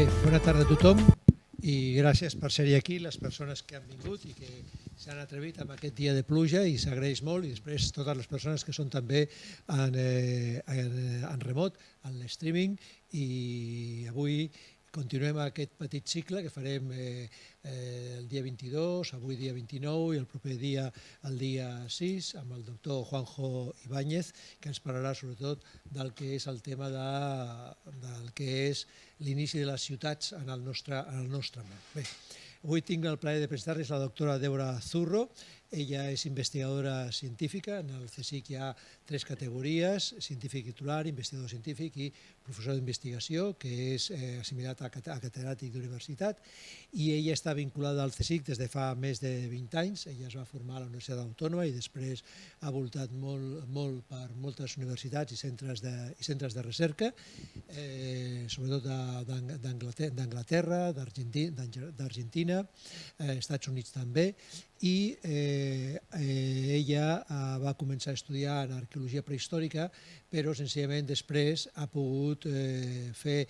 Bé, bona tarda a tothom i gràcies per ser aquí, les persones que han vingut i que s'han atrevit amb aquest dia de pluja i s'agraeix molt, i després totes les persones que són també en remot, en l'streaming, i avui continuem aquest petit cicle que farem el dia 22, avui dia 29 i el proper dia el dia 6 amb el doctor Juanjo Ibáñez, que ens parlarà sobretot del que és el tema del que és l'inici de les ciutats en el nostre món. Bé, avui tinc el plaer de presentar-les la doctora Débora Zurro. Ella és investigadora científica. En el CSIC hi ha 3 categories: científic titular, investigador científic i professor d'investigació, que és assimilat a catedràtic d'universitat. I ella està vinculada al CSIC des de fa més de 20 anys. Ella es va formar a la Universitat Autònoma i després ha voltat molt per moltes universitats i centres de recerca, sobretot d'Anglaterra, d'Argentina, Estats Units també, i ella va començar a estudiar en arqueologia prehistòrica, però senzillament després ha pogut fer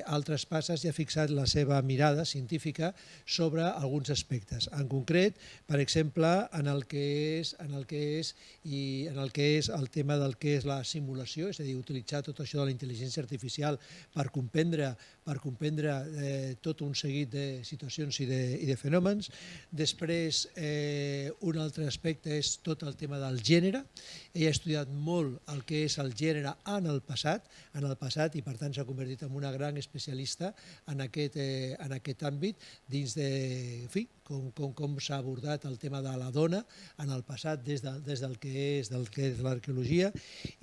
altres passes i ha fixat la seva mirada científica sobre alguns aspectes. En concret, per exemple, en el que és el tema del que és la simulació, és a dir, utilitzar tot això de la intel·ligència artificial per comprendre tot un seguit de situacions i de fenòmens. Després, un altre aspecte és tot el tema del gènere. Ella ha estudiat molt el que és el gènere en el passat i per tant s'ha convertit en una gran especialista en aquest àmbit, dins de com s'ha abordat el tema de la dona en el passat des del que és l'arqueologia.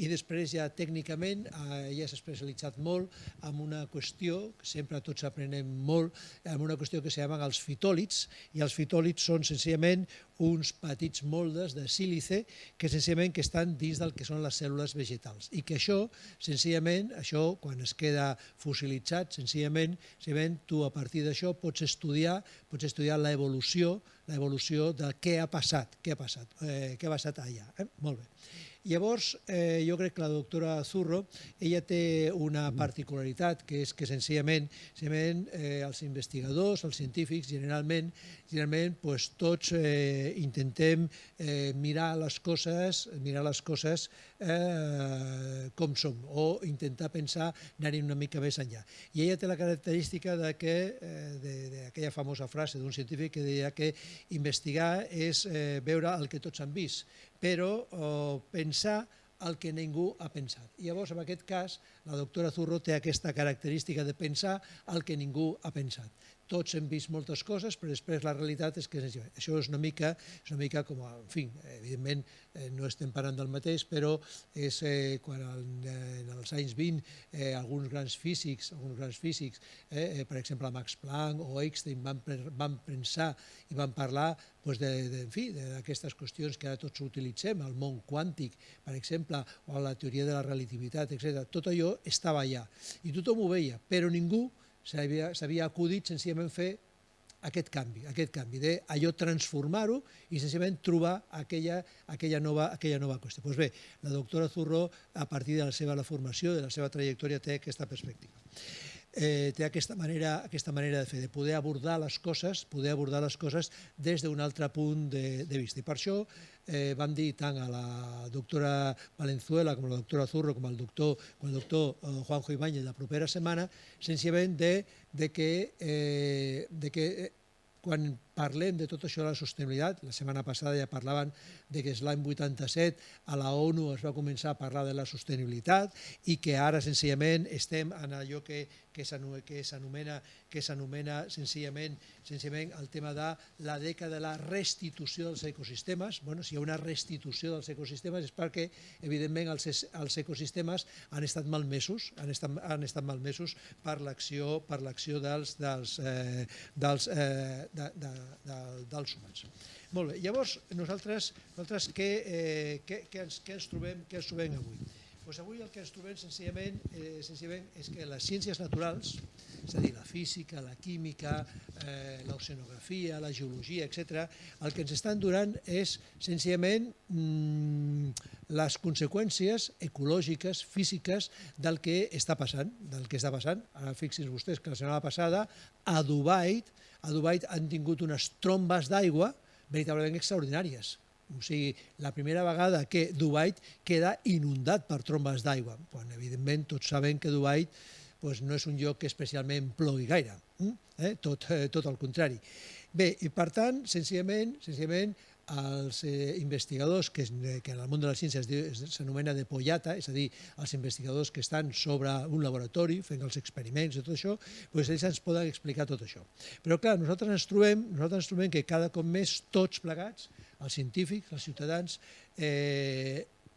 I després ja tècnicament ella s'ha especialitzat molt en una qüestió, que sempre tots aprenem molt, en una qüestió que s'anomenen els fitòlits, i els fitòlits són senzillament uns petits moldes de sílice que senzillament estan dins del que són les cèl·lules vegetals, i que senzillament, quan es queda fossilitzat, senzillament tu a partir d'això pots estudiar l'evolució de què ha passat allà. Molt bé. Llavors, jo crec que la doctora Zurro, ella té una particularitat, que és que senzillament els investigadors, els científics, generalment tots intentem mirar les coses com som, o intentar pensar anar-hi una mica més enllà. I ella té la característica d'aquella famosa frase d'un científic que deia que investigar és veure el que tots han vist, però pensar el que ningú ha pensat. I llavors, en aquest cas, la doctora Zurro té aquesta característica de pensar el que ningú ha pensat. Tots hem vist moltes coses, però després la realitat és que això és una mica com, en fi, evidentment no estem parlant del mateix, però és quan en els anys 20 alguns grans físics, per exemple Max Planck o Einstein, van pensar i van parlar d'aquestes qüestions que ara tots utilitzem, el món quàntic, per exemple, o la teoria de la relativitat, etc. Tot allò estava allà i tothom ho veia, però ningú s'havia acudit senzillament fer aquest canvi d'allò, transformar-ho i senzillament trobar aquella nova qüestió. Doncs bé, la doctora Zurro, a partir de la seva formació, de la seva trajectòria, té aquesta perspectiva. Té aquesta manera de fer, de poder abordar les coses des d'un altre punt de vista. I per això vam dir tant a la doctora Valenzuela com a la doctora Zurro com al doctor Juanjo Ibáñez la propera setmana, senzillament de que quan parlem de tot això de la sostenibilitat, la setmana passada ja parlaven que l'any 87 a la ONU es va començar a parlar de la sostenibilitat i que ara senzillament estem en allò que s'anomena senzillament el tema de la dècada de la restitució dels ecosistemes. Si hi ha una restitució dels ecosistemes és perquè, evidentment, els ecosistemes han estat malmesos per l'acció dels humans. Molt bé, llavors nosaltres què ens trobem avui? Pues avui el que ens trobem senzillament és que les ciències naturals, és a dir, la física, la química, l'oceanografia, la geologia, etc., el que ens estan donant és senzillament les conseqüències ecològiques, físiques del que està passant. Ara fixin vostès que la setmana passada a Dubai han tingut unes trombes d'aigua veritablement extraordinàries. O sigui, la primera vegada que Dubai queda inundat per trombes d'aigua, quan evidentment tots sabem que Dubai no és un lloc que especialment plogui gaire, tot el contrari. Bé, i per tant, senzillament, els investigadors, que en el món de la ciència s'anomena de pollata, és a dir, els investigadors que estan sobre un laboratori fent els experiments i tot això, ells ens poden explicar tot això. Però clar, nosaltres ens trobem que cada cop més tots plegats, els científics, els ciutadans,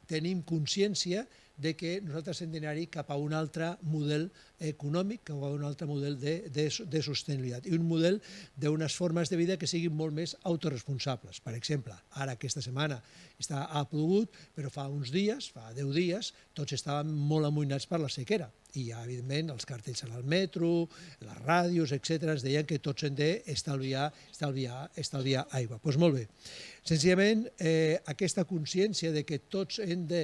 tenim consciència de que nosaltres hem d'anar-hi cap a un altre model econòmic, cap a un altre model de sostenibilitat i un model d'unes formes de vida que siguin molt més autoresponsables. Per exemple, ara aquesta setmana ha plogut, però fa uns dies, fa 10 dies, tots estàvem molt amoïnats per la sequera i evidentment els cartells en el metro, les ràdios, etc., ens deien que tots hem d'estalviar aigua. Doncs molt bé. Senzillament, aquesta consciència de que tots hem de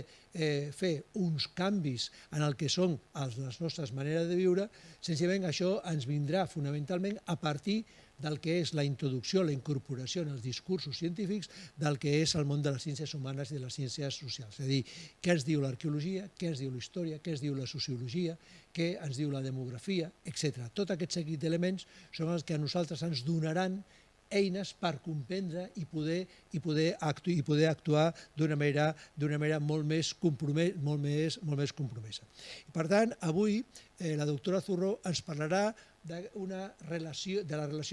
fer uns canvis en el que són les nostres maneres de viure, senzillament això ens vindrà fonamentalment a partir del que és la introducció, la incorporació en els discursos científics del que és el món de les ciències humanes i de les ciències socials. És a dir, què ens diu l'arqueologia, què ens diu la història, què ens diu la sociologia, què ens diu la demografia, etc. Tot aquest seguit d'elements són els que a nosaltres ens donaran eines per comprendre i poder actuar d'una manera molt més compromesa. I per tant, avui la doctora Zurro ens parlarà de la relació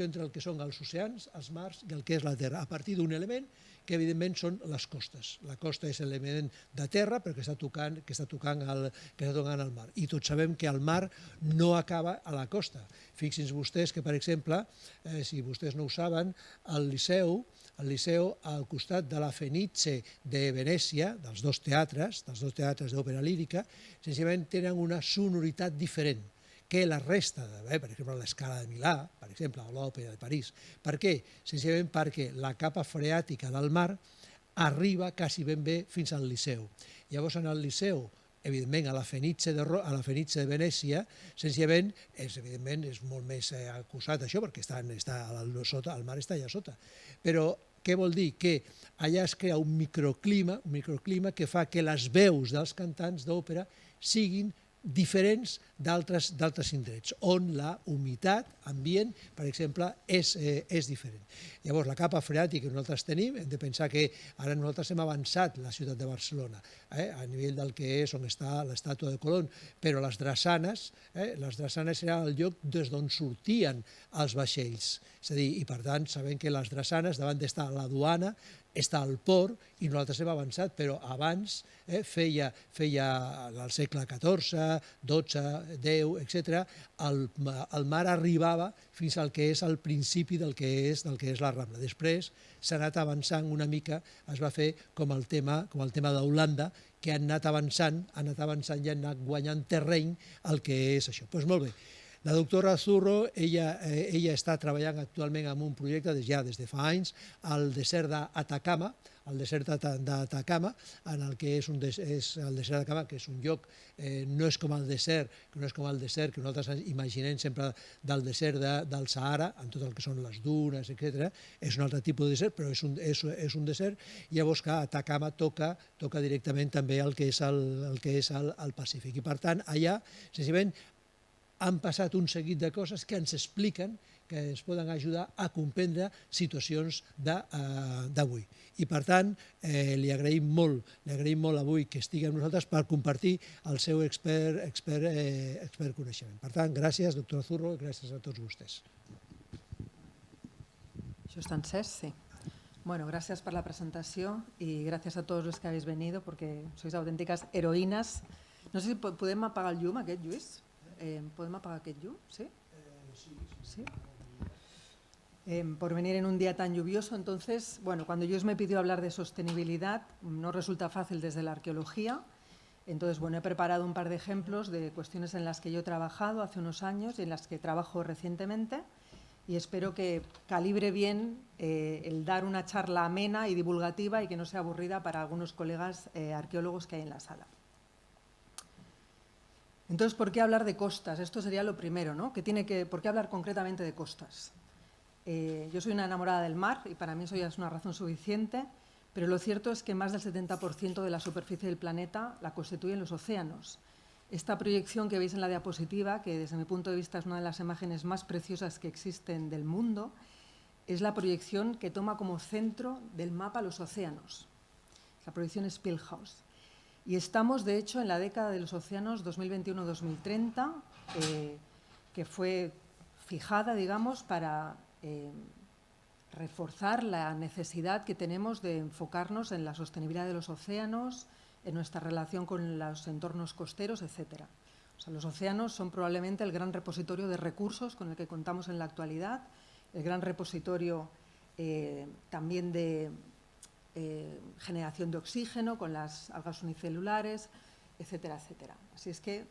entre el que són els oceans, els mars i el que és la terra, a partir d'un element que evidentment són les costes. La costa és l'element de terra però que està tocant el mar. I tots sabem que el mar no acaba a la costa. Fixin-se vostès que, per exemple, si vostès no ho saben, al Liceu, al costat de la Fenice de Venècia, dels dos teatres d'òpera lírica, senzillament tenen una sonoritat diferent que la resta, per exemple, l'Escala de Milà, per exemple, o l'Òpera de París. Per què? Senzillament perquè la capa freàtica del mar arriba quasi ben bé fins al Liceu. Llavors, en el Liceu, evidentment, a la Fenice de Venècia, senzillament, és molt més acusat això, perquè el mar està allà sota. Però què vol dir? Que allà es crea un microclima que fa que les veus dels cantants d'òpera siguin diferents d'altres indrets, on la humitat ambient, per exemple, és diferent. Llavors, la capa freàtica que nosaltres tenim, hem de pensar que ara nosaltres hem avançat la ciutat de Barcelona, a nivell del que és on està l'estàtua de Colón, però les drassanes era el lloc des d'on sortien els vaixells. És a dir, i per tant, sabem que les drassanes, davant d'estar a la duana, està al port i nosaltres hem avançat, però abans feia al segle XIV, XII, X, etc., el mar arribava fins al que és el principi del que és la Rambla. Després s'ha anat avançant una mica, es va fer com el tema d'Holanda, que han anat avançant i han anat guanyant terreny al que és això. Doncs molt bé. La doctora Zurro, ella està treballant actualment en un projecte ja des de fa anys al desert d'Atacama, en el que és el desert d'Atacama, que és un lloc, no és com el desert que nosaltres imaginem sempre del desert del Sahara, amb tot el que són les dunes, etc. És un altre tipus de desert, però és un desert, i llavors que Atacama toca directament també el que és el Pacífic. I per tant, allà, senzillament, han passat un seguit de coses que ens expliquen, que ens poden ajudar a comprendre situacions d'avui. I per tant, li agraïm molt avui que estigui amb nosaltres per compartir el seu expert coneixement. Per tant, gràcies, doctora Zurro, i gràcies a tots vostès. Això està encès, sí. Bueno, gracias por la presentación y gracias a todos los que habéis venido porque sois auténticas heroínas. No sé si podem apagar el llum aquest, Lluís? ¿Podemos apagar aquest llum? ¿Sí? Sí. Por venir en un día tan lluvioso. Entonces, bueno, cuando Lluís me pidió hablar de sostenibilidad, no resulta fácil desde la arqueología, Entonces, bueno, he preparado un par de ejemplos de cuestiones en las que yo he trabajado hace unos años y en las que trabajo recientemente, y espero que calibre bien el dar una charla amena y divulgativa y que no sea aburrida para algunos colegas arqueólogos que hay en la sala. Entonces, ¿por qué hablar de costas? Esto sería lo primero, ¿no? ¿Por qué hablar concretamente de costas? Yo soy una enamorada del mar y para mí eso ya es una razón suficiente, pero lo cierto es que más del 70% de la superficie del planeta la constituyen los océanos. Esta proyección que veis en la diapositiva, que desde mi punto de vista es una de las imágenes más preciosas que existen del mundo, es la proyección que toma como centro del mapa los océanos. La proyección Spielhaus. Y estamos, de hecho, en la década de los océanos 2021-2030, que fue fijada, digamos, para reforzar la necesidad que tenemos de enfocarnos en la sostenibilidad de los océanos, en nuestra relación con los entornos costeros, etc. O sea, los océanos son probablemente el gran repositorio de recursos con el que contamos en la actualidad, el gran repositorio también de generación de oxígeno con las algas unicelulares, etcétera, etcétera. Así es que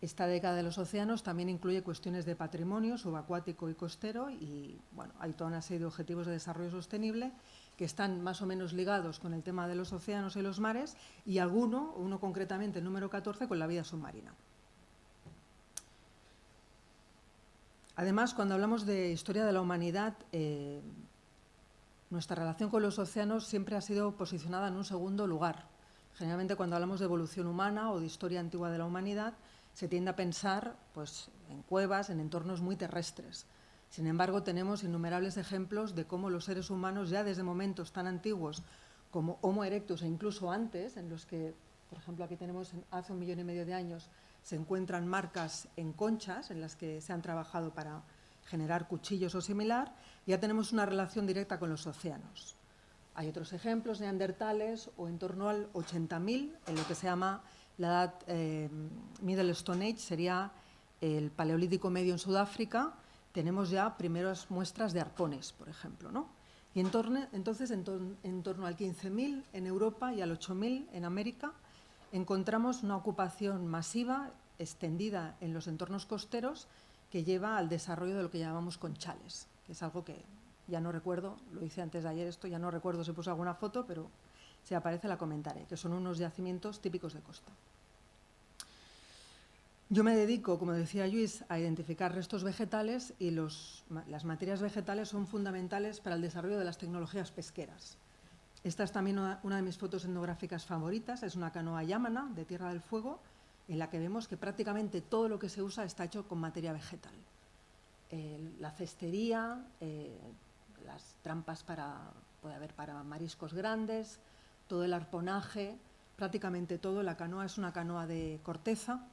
esta década de los océanos también incluye cuestiones de patrimonio subacuático y costero y bueno, hay toda una serie de objetivos de desarrollo sostenible que están más o menos ligados con el tema de los océanos y los mares y uno concretamente, el número 14, con la vida submarina. Además, cuando hablamos de historia de la humanidad, nuestra relación con los océanos siempre ha sido posicionada en un segundo lugar. Generalmente cuando hablamos de evolución humana o de historia antigua de la humanidad, se tiende a pensar pues, en cuevas, en entornos muy terrestres. Sin embargo, tenemos innumerables ejemplos de cómo los seres humanos, ya desde momentos tan antiguos como Homo erectus e incluso antes, en los que, por ejemplo, aquí tenemos hace 1,5 millones de años, se encuentran marcas en conchas en las que se han trabajado para generar cuchillos o similar, ya tenemos una relación directa con los océanos. Hay otros ejemplos neandertales o en torno al 80.000, en lo que se llama la edad Middle Stone Age, sería el Paleolítico Medio en Sudáfrica, tenemos ya primeras muestras de arpones, por ejemplo, ¿no? Y entonces, en torno al 15.000 en Europa y al 8.000 en América, encontramos una ocupación masiva, extendida en los entornos costeros, que lleva al desarrollo de lo que llamamos conchales, que es algo que ya no recuerdo, lo hice antes de ayer esto, ya no recuerdo si puse alguna foto, pero si aparece la comentaré, que son unos yacimientos típicos de costa. Yo me dedico, como decía Lluís, a identificar restos vegetales y las materias vegetales son fundamentales para el desarrollo de las tecnologías pesqueras. Esta es también una de mis fotos etnográficas favoritas, es una canoa yámana de Tierra del Fuego, en la que vemos que prácticamente todo lo que se usa está hecho con materia vegetal. La cestería, las trampas puede haber para mariscos grandes, todo el arponaje, prácticamente todo. La canoa es una canoa de corteza,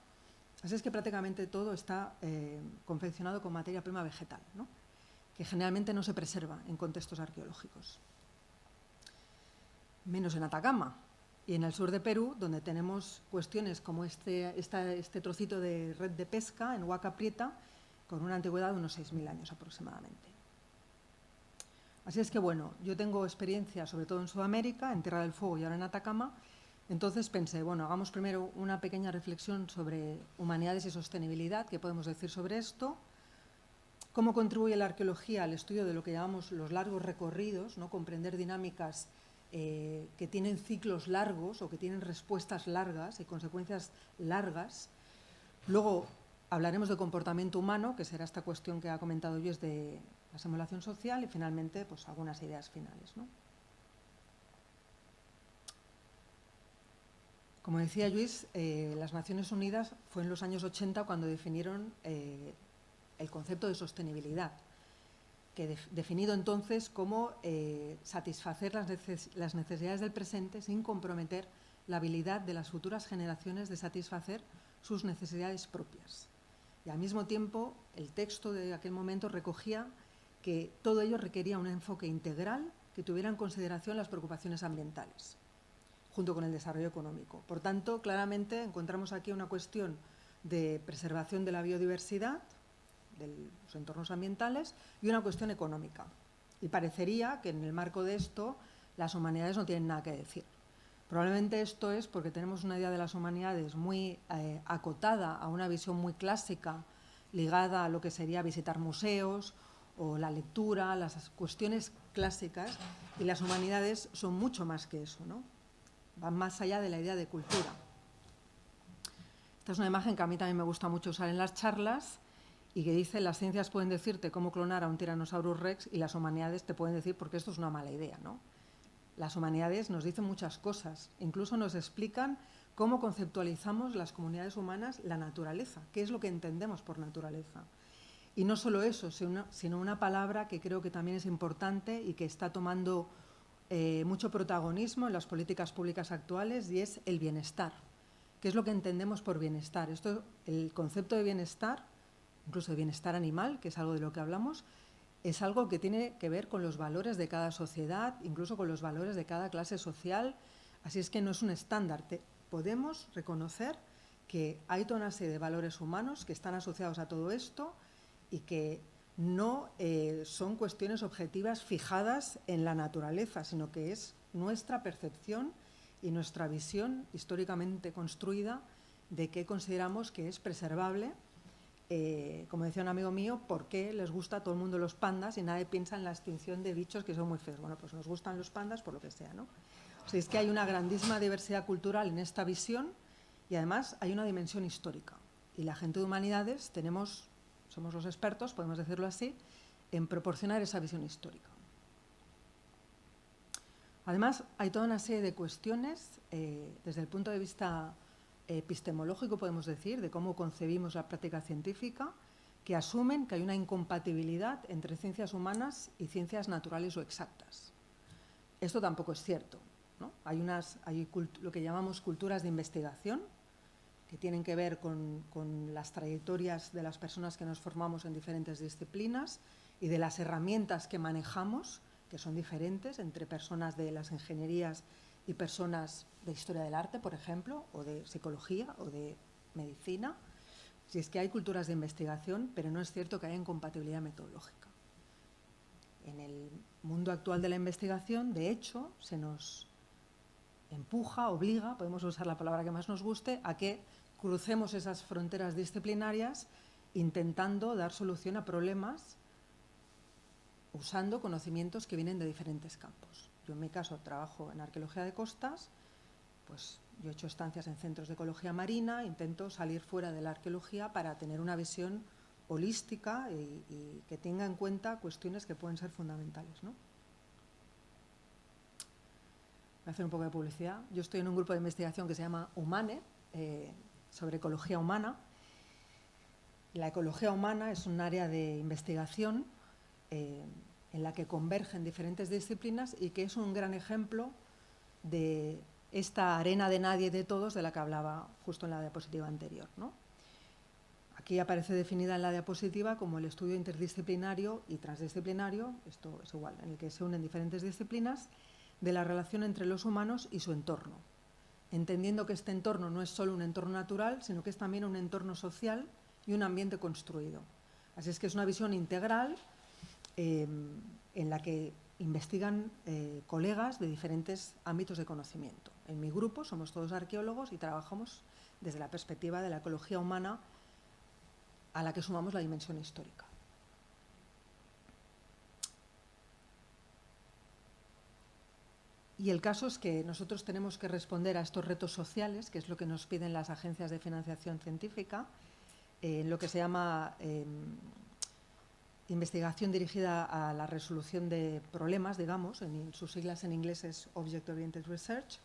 así es que prácticamente todo está confeccionado con materia prima vegetal, ¿no? Que generalmente no se preserva en contextos arqueológicos. Menos en Atacama y en el sur de Perú, donde tenemos cuestiones como este trocito de red de pesca en Huaca Prieta, con una antigüedad de unos 6.000 años aproximadamente. Así es que, bueno, yo tengo experiencia sobre todo en Sudamérica, en Tierra del Fuego y ahora en Atacama, entonces pensé, bueno, hagamos primero una pequeña reflexión sobre humanidades y sostenibilidad, ¿qué podemos decir sobre esto? ¿Cómo contribuye la arqueología al estudio de lo que llamamos los largos recorridos, ¿no? Comprender dinámicas que tienen ciclos largos o que tienen respuestas largas y consecuencias largas? Luego hablaremos de comportamiento humano, que será esta cuestión que ha comentado Lluís de la simulación social, y finalmente pues, algunas ideas finales, ¿no? Como decía Lluís, las Naciones Unidas fue en los años 80 cuando definieron el concepto de sostenibilidad, que definido entonces como satisfacer las necesidades del presente sin comprometer la habilidad de las futuras generaciones de satisfacer sus necesidades propias. Y al mismo tiempo, el texto de aquel momento recogía que todo ello requería un enfoque integral que tuviera en consideración las preocupaciones ambientales, junto con el desarrollo económico. Por tanto, claramente encontramos aquí una cuestión de preservación de la biodiversidad, de los entornos ambientales, y una cuestión económica. Y parecería que en el marco de esto las humanidades no tienen nada que decir. Probablemente esto es porque tenemos una idea de las humanidades muy acotada a una visión muy clásica, ligada a lo que sería visitar museos o la lectura, las cuestiones clásicas, y las humanidades son mucho más que eso, ¿no? Van más allá de la idea de cultura. Esta es una imagen que a mí también me gusta mucho usar en las charlas y que dice: las ciencias pueden decirte cómo clonar a un Tyrannosaurus Rex y las humanidades te pueden decir por qué esto es una mala idea, ¿no? Las humanidades nos dicen muchas cosas, incluso nos explican cómo conceptualizamos las comunidades humanas la naturaleza, qué es lo que entendemos por naturaleza. Y no solo eso, sino una palabra que creo que también es importante y que está tomando mucho protagonismo en las políticas públicas actuales, y es el bienestar. ¿Qué es lo que entendemos por bienestar? El concepto de bienestar, incluso de bienestar animal, que es algo de lo que hablamos, es algo que tiene que ver con los valores de cada sociedad, incluso con los valores de cada clase social. Así es que no es un estándar. Podemos reconocer que hay toda una serie de valores humanos que están asociados a todo esto y que no son cuestiones objetivas fijadas en la naturaleza, sino que es nuestra percepción y nuestra visión históricamente construida de qué consideramos que es preservable. Como decía un amigo mío, ¿por qué les gusta a todo el mundo los pandas y nadie piensa en la extinción de bichos que son muy feos? Bueno, pues nos gustan los pandas por lo que sea, ¿no? O sea, es que hay una grandísima diversidad cultural en esta visión y además hay una dimensión histórica. Y la gente de humanidades somos los expertos, podemos decirlo así, en proporcionar esa visión histórica. Además, hay toda una serie de cuestiones desde el punto de vista epistemológico, podemos decir, de cómo concebimos la práctica científica, que asumen que hay una incompatibilidad entre ciencias humanas y ciencias naturales o exactas. Esto tampoco es cierto, ¿no? Hay lo que llamamos culturas de investigación, que tienen que ver con las trayectorias de las personas que nos formamos en diferentes disciplinas y de las herramientas que manejamos, que son diferentes entre personas de las ingenierías y personas de historia del arte, por ejemplo, o de psicología o de medicina. Si es que hay culturas de investigación, pero no es cierto que haya incompatibilidad metodológica. En el mundo actual de la investigación, de hecho, se nos empuja, obliga, podemos usar la palabra que más nos guste, a que crucemos esas fronteras disciplinarias intentando dar solución a problemas usando conocimientos que vienen de diferentes campos. Yo en mi caso trabajo en arqueología de costas, pues yo he hecho estancias en centros de ecología marina, intento salir fuera de la arqueología para tener una visión holística y que tenga en cuenta cuestiones que pueden ser fundamentales, ¿no? Voy a hacer un poco de publicidad. Yo estoy en un grupo de investigación que se llama Humane, sobre ecología humana. La ecología humana es un área de investigación en la que convergen diferentes disciplinas y que es un gran ejemplo de esta arena de nadie de todos de la que hablaba justo en la diapositiva anterior, ¿no? Aquí aparece definida en la diapositiva como el estudio interdisciplinario y transdisciplinario, esto es igual, en el que se unen diferentes disciplinas, de la relación entre los humanos y su entorno, entendiendo que este entorno no es solo un entorno natural, sino que es también un entorno social y un ambiente construido. Así es que es una visión integral en la que investigan colegas de diferentes ámbitos de conocimiento. En mi grupo somos todos arqueólogos y trabajamos desde la perspectiva de la ecología humana, a la que sumamos la dimensión histórica. Y el caso es que nosotros tenemos que responder a estos retos sociales, que es lo que nos piden las agencias de financiación científica, en lo que se llama investigación dirigida a la resolución de problemas, digamos, en sus siglas en inglés es Object Oriented Research,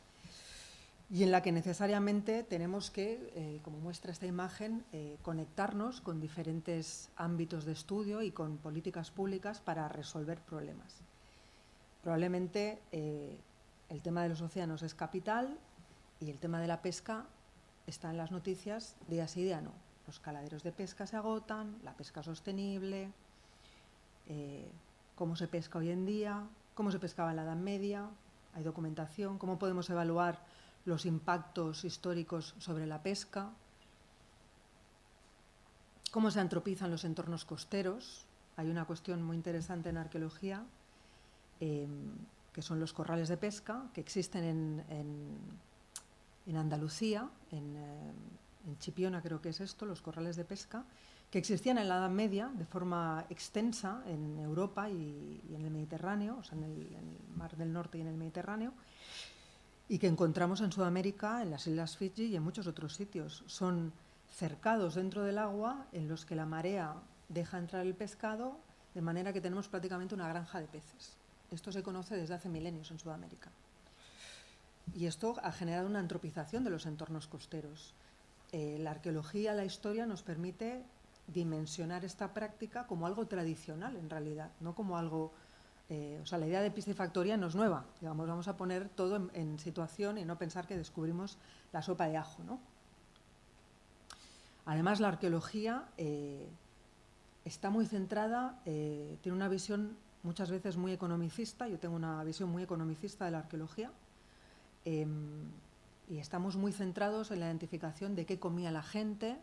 y en la que necesariamente tenemos que, como muestra esta imagen, conectarnos con diferentes ámbitos de estudio y con políticas públicas para resolver problemas. Probablemente el tema de los océanos es capital y el tema de la pesca está en las noticias día sí día no. Los caladeros de pesca se agotan, la pesca sostenible, cómo se pesca hoy en día, cómo se pescaba en la Edad Media, hay documentación, cómo podemos evaluar los impactos históricos sobre la pesca, cómo se antropizan los entornos costeros. Hay una cuestión muy interesante en arqueología que son los corrales de pesca, que existen en Andalucía, en Chipiona creo que es esto, los corrales de pesca, que existían en la Edad Media de forma extensa en Europa y en el Mediterráneo, o sea, en el Mar del Norte y en el Mediterráneo, y que encontramos en Sudamérica, en las Islas Fiji y en muchos otros sitios. Son cercados dentro del agua en los que la marea deja entrar el pescado, de manera que tenemos prácticamente una granja de peces. Esto se conoce desde hace milenios en Sudamérica. Y esto ha generado una antropización de los entornos costeros. La arqueología, la historia nos permite dimensionar esta práctica como algo tradicional en realidad, no como algo... o sea, la idea de piscifactoría no es nueva, digamos, vamos a poner todo en situación y no pensar que descubrimos la sopa de ajo, ¿no? Además, la arqueología está muy centrada, tiene una visión muchas veces muy economicista, yo tengo una visión muy economicista de la arqueología, y estamos muy centrados en la identificación de qué comía la gente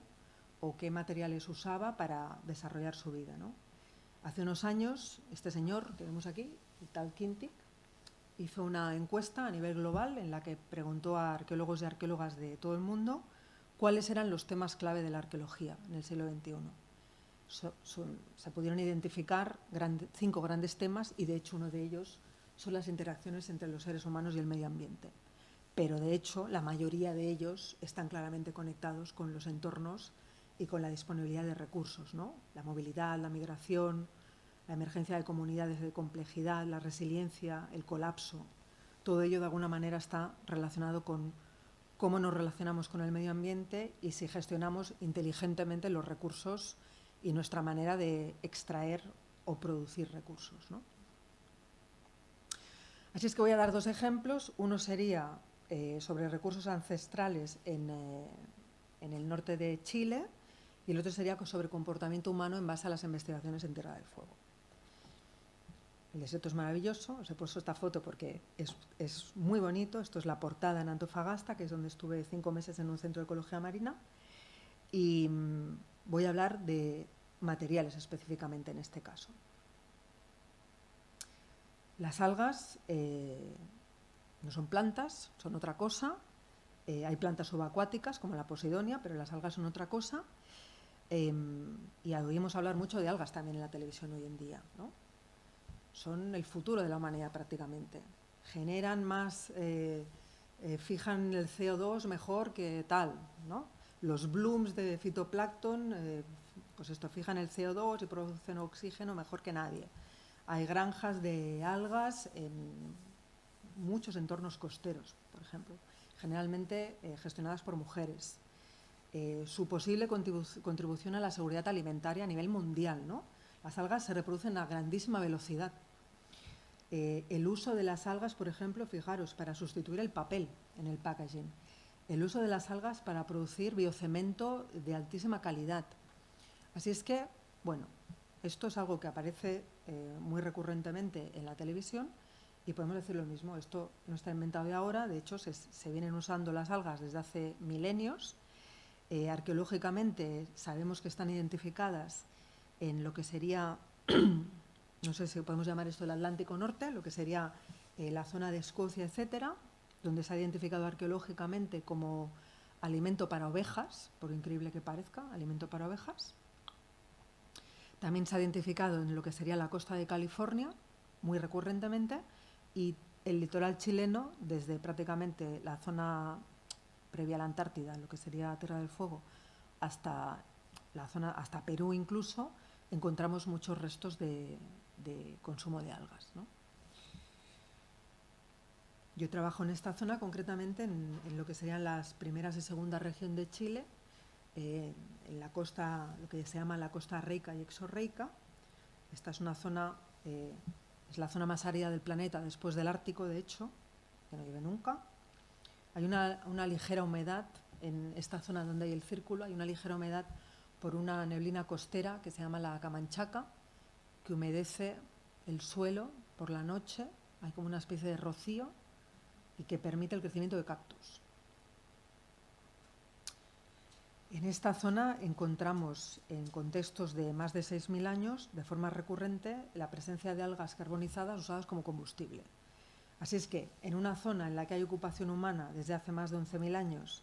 o qué materiales usaba para desarrollar su vida, ¿no? Hace unos años, este señor que vemos aquí, el tal Quintic, hizo una encuesta a nivel global en la que preguntó a arqueólogos y arqueólogas de todo el mundo cuáles eran los temas clave de la arqueología en el siglo XXI. Se pudieron identificar 5 grandes temas y de hecho uno de ellos son las interacciones entre los seres humanos y el medio ambiente. Pero de hecho la mayoría de ellos están claramente conectados con los entornos y con la disponibilidad de recursos, ¿no? La movilidad, la migración, la emergencia de comunidades de complejidad, la resiliencia, el colapso. Todo ello de alguna manera está relacionado con cómo nos relacionamos con el medio ambiente y si gestionamos inteligentemente los recursos y nuestra manera de extraer o producir recursos, ¿no? Así es que voy a dar 2 ejemplos. Uno sería sobre recursos ancestrales en el norte de Chile y el otro sería sobre comportamiento humano en base a las investigaciones en Tierra del Fuego. El desierto es maravilloso, os he puesto esta foto porque es muy bonito. Esto es la portada en Antofagasta, que es donde estuve 5 meses en un centro de ecología marina, y voy a hablar de materiales específicamente en este caso. Las algas no son plantas, son otra cosa. Hay plantas subacuáticas como la posidonia, pero las algas son otra cosa. Y oímos hablar mucho de algas también en la televisión hoy en día, ¿no? Son el futuro de la humanidad prácticamente. Generan más, fijan el CO2 mejor que tal, ¿no? Los blooms de fitoplancton, pues esto, fijan el CO2 y producen oxígeno mejor que nadie. Hay granjas de algas en muchos entornos costeros, por ejemplo, generalmente gestionadas por mujeres. Su posible contribución a la seguridad alimentaria a nivel mundial, ¿no? Las algas se reproducen a grandísima velocidad. El uso de las algas, por ejemplo, fijaros, para sustituir el papel en el packaging. El uso de las algas para producir biocemento de altísima calidad. Así es que, bueno, esto es algo que aparece muy recurrentemente en la televisión y podemos decir lo mismo. Esto no está inventado de ahora, de hecho se vienen usando las algas desde hace milenios. Arqueológicamente sabemos que están identificadas en lo que sería, no sé si podemos llamar esto el Atlántico Norte, lo que sería la zona de Escocia, etcétera, donde se ha identificado arqueológicamente como alimento para ovejas, por increíble que parezca, alimento para ovejas. También se ha identificado en lo que sería la costa de California, muy recurrentemente, y el litoral chileno, desde prácticamente la zona previa a la Antártida, lo que sería Tierra del Fuego, hasta la zona, hasta Perú incluso, encontramos muchos restos de consumo de algas, ¿no? Yo trabajo en esta zona, concretamente en lo que serían las primeras y segunda región de Chile, en la costa, lo que se llama la costa reica y exorreica. Esta es una zona, es la zona más árida del planeta después del Ártico, de hecho, que no llueve nunca. Hay una ligera humedad en esta zona donde hay el círculo, hay una ligera humedad por una neblina costera que se llama la Camanchaca, que humedece el suelo por la noche, hay como una especie de rocío y que permite el crecimiento de cactus. En esta zona encontramos, en contextos de más de 6.000 años, de forma recurrente, la presencia de algas carbonizadas usadas como combustible. Así es que en una zona en la que hay ocupación humana desde hace más de 11.000 años,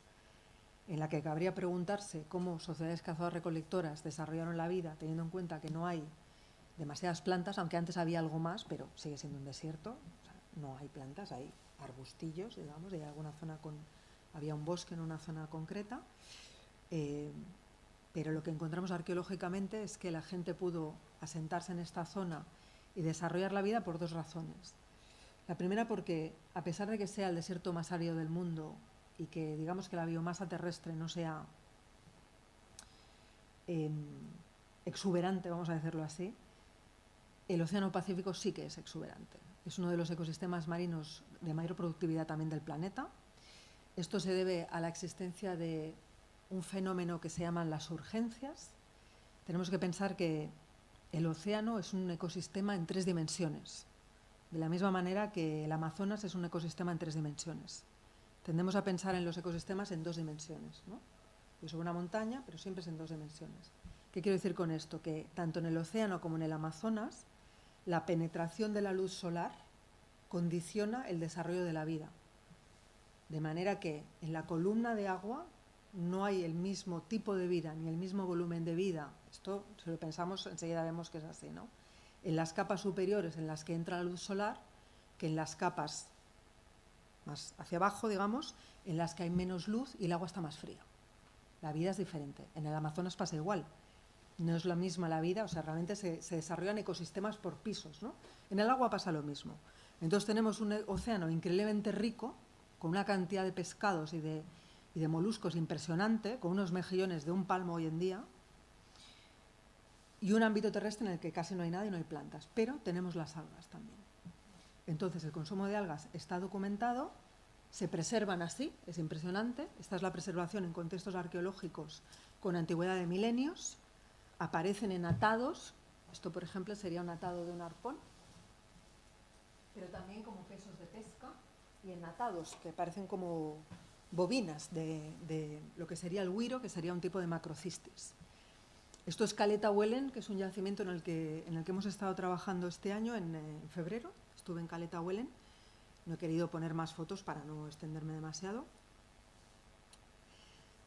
en la que cabría preguntarse cómo sociedades cazadoras-recolectoras desarrollaron la vida, teniendo en cuenta que no hay demasiadas plantas, aunque antes había algo más, pero sigue siendo un desierto, o sea, no hay plantas, hay arbustillos, digamos, y hay alguna zona había un bosque en una zona concreta, pero lo que encontramos arqueológicamente es que la gente pudo asentarse en esta zona y desarrollar la vida por dos razones. La primera porque, a pesar de que sea el desierto más árido del mundo y que digamos que la biomasa terrestre no sea exuberante, vamos a decirlo así, el Océano Pacífico sí que es exuberante. Es uno de los ecosistemas marinos de mayor productividad también del planeta. Esto se debe a la existencia de un fenómeno que se llaman las urgencias. Tenemos que pensar que el océano es un ecosistema en 3 dimensiones, de la misma manera que el Amazonas es un ecosistema en 3 dimensiones. Tendemos a pensar en los ecosistemas en 2 dimensiones, ¿no? Yo sobre una montaña, pero siempre es en 2 dimensiones. ¿Qué quiero decir con esto? Que tanto en el océano como en el Amazonas, la penetración de la luz solar condiciona el desarrollo de la vida. De manera que en la columna de agua no hay el mismo tipo de vida ni el mismo volumen de vida. Esto, si lo pensamos, enseguida vemos que es así, ¿no? En las capas superiores en las que entra la luz solar, que en las capas más hacia abajo, digamos, en las que hay menos luz y el agua está más fría. La vida es diferente. En el Amazonas pasa igual. No es la misma la vida, o sea, realmente se desarrollan ecosistemas por pisos, ¿no? En el agua pasa lo mismo. Entonces tenemos un océano increíblemente rico, con una cantidad de pescados y de moluscos impresionante, con unos mejillones de un palmo hoy en día, y un ámbito terrestre en el que casi no hay nada y no hay plantas, pero tenemos las algas también. Entonces el consumo de algas está documentado, se preservan así, es impresionante. Esta es la preservación en contextos arqueológicos con antigüedad de milenios. Aparecen en atados, esto por ejemplo sería un atado de un arpón, pero también como pesos de pesca y en atados que parecen como bobinas de lo que sería el güiro, que sería un tipo de macrocistis. Esto es Caleta Huelen, que es un yacimiento en el que hemos estado trabajando este año, en febrero. Estuve en Caleta Huelen. No he querido poner más fotos para no extenderme demasiado.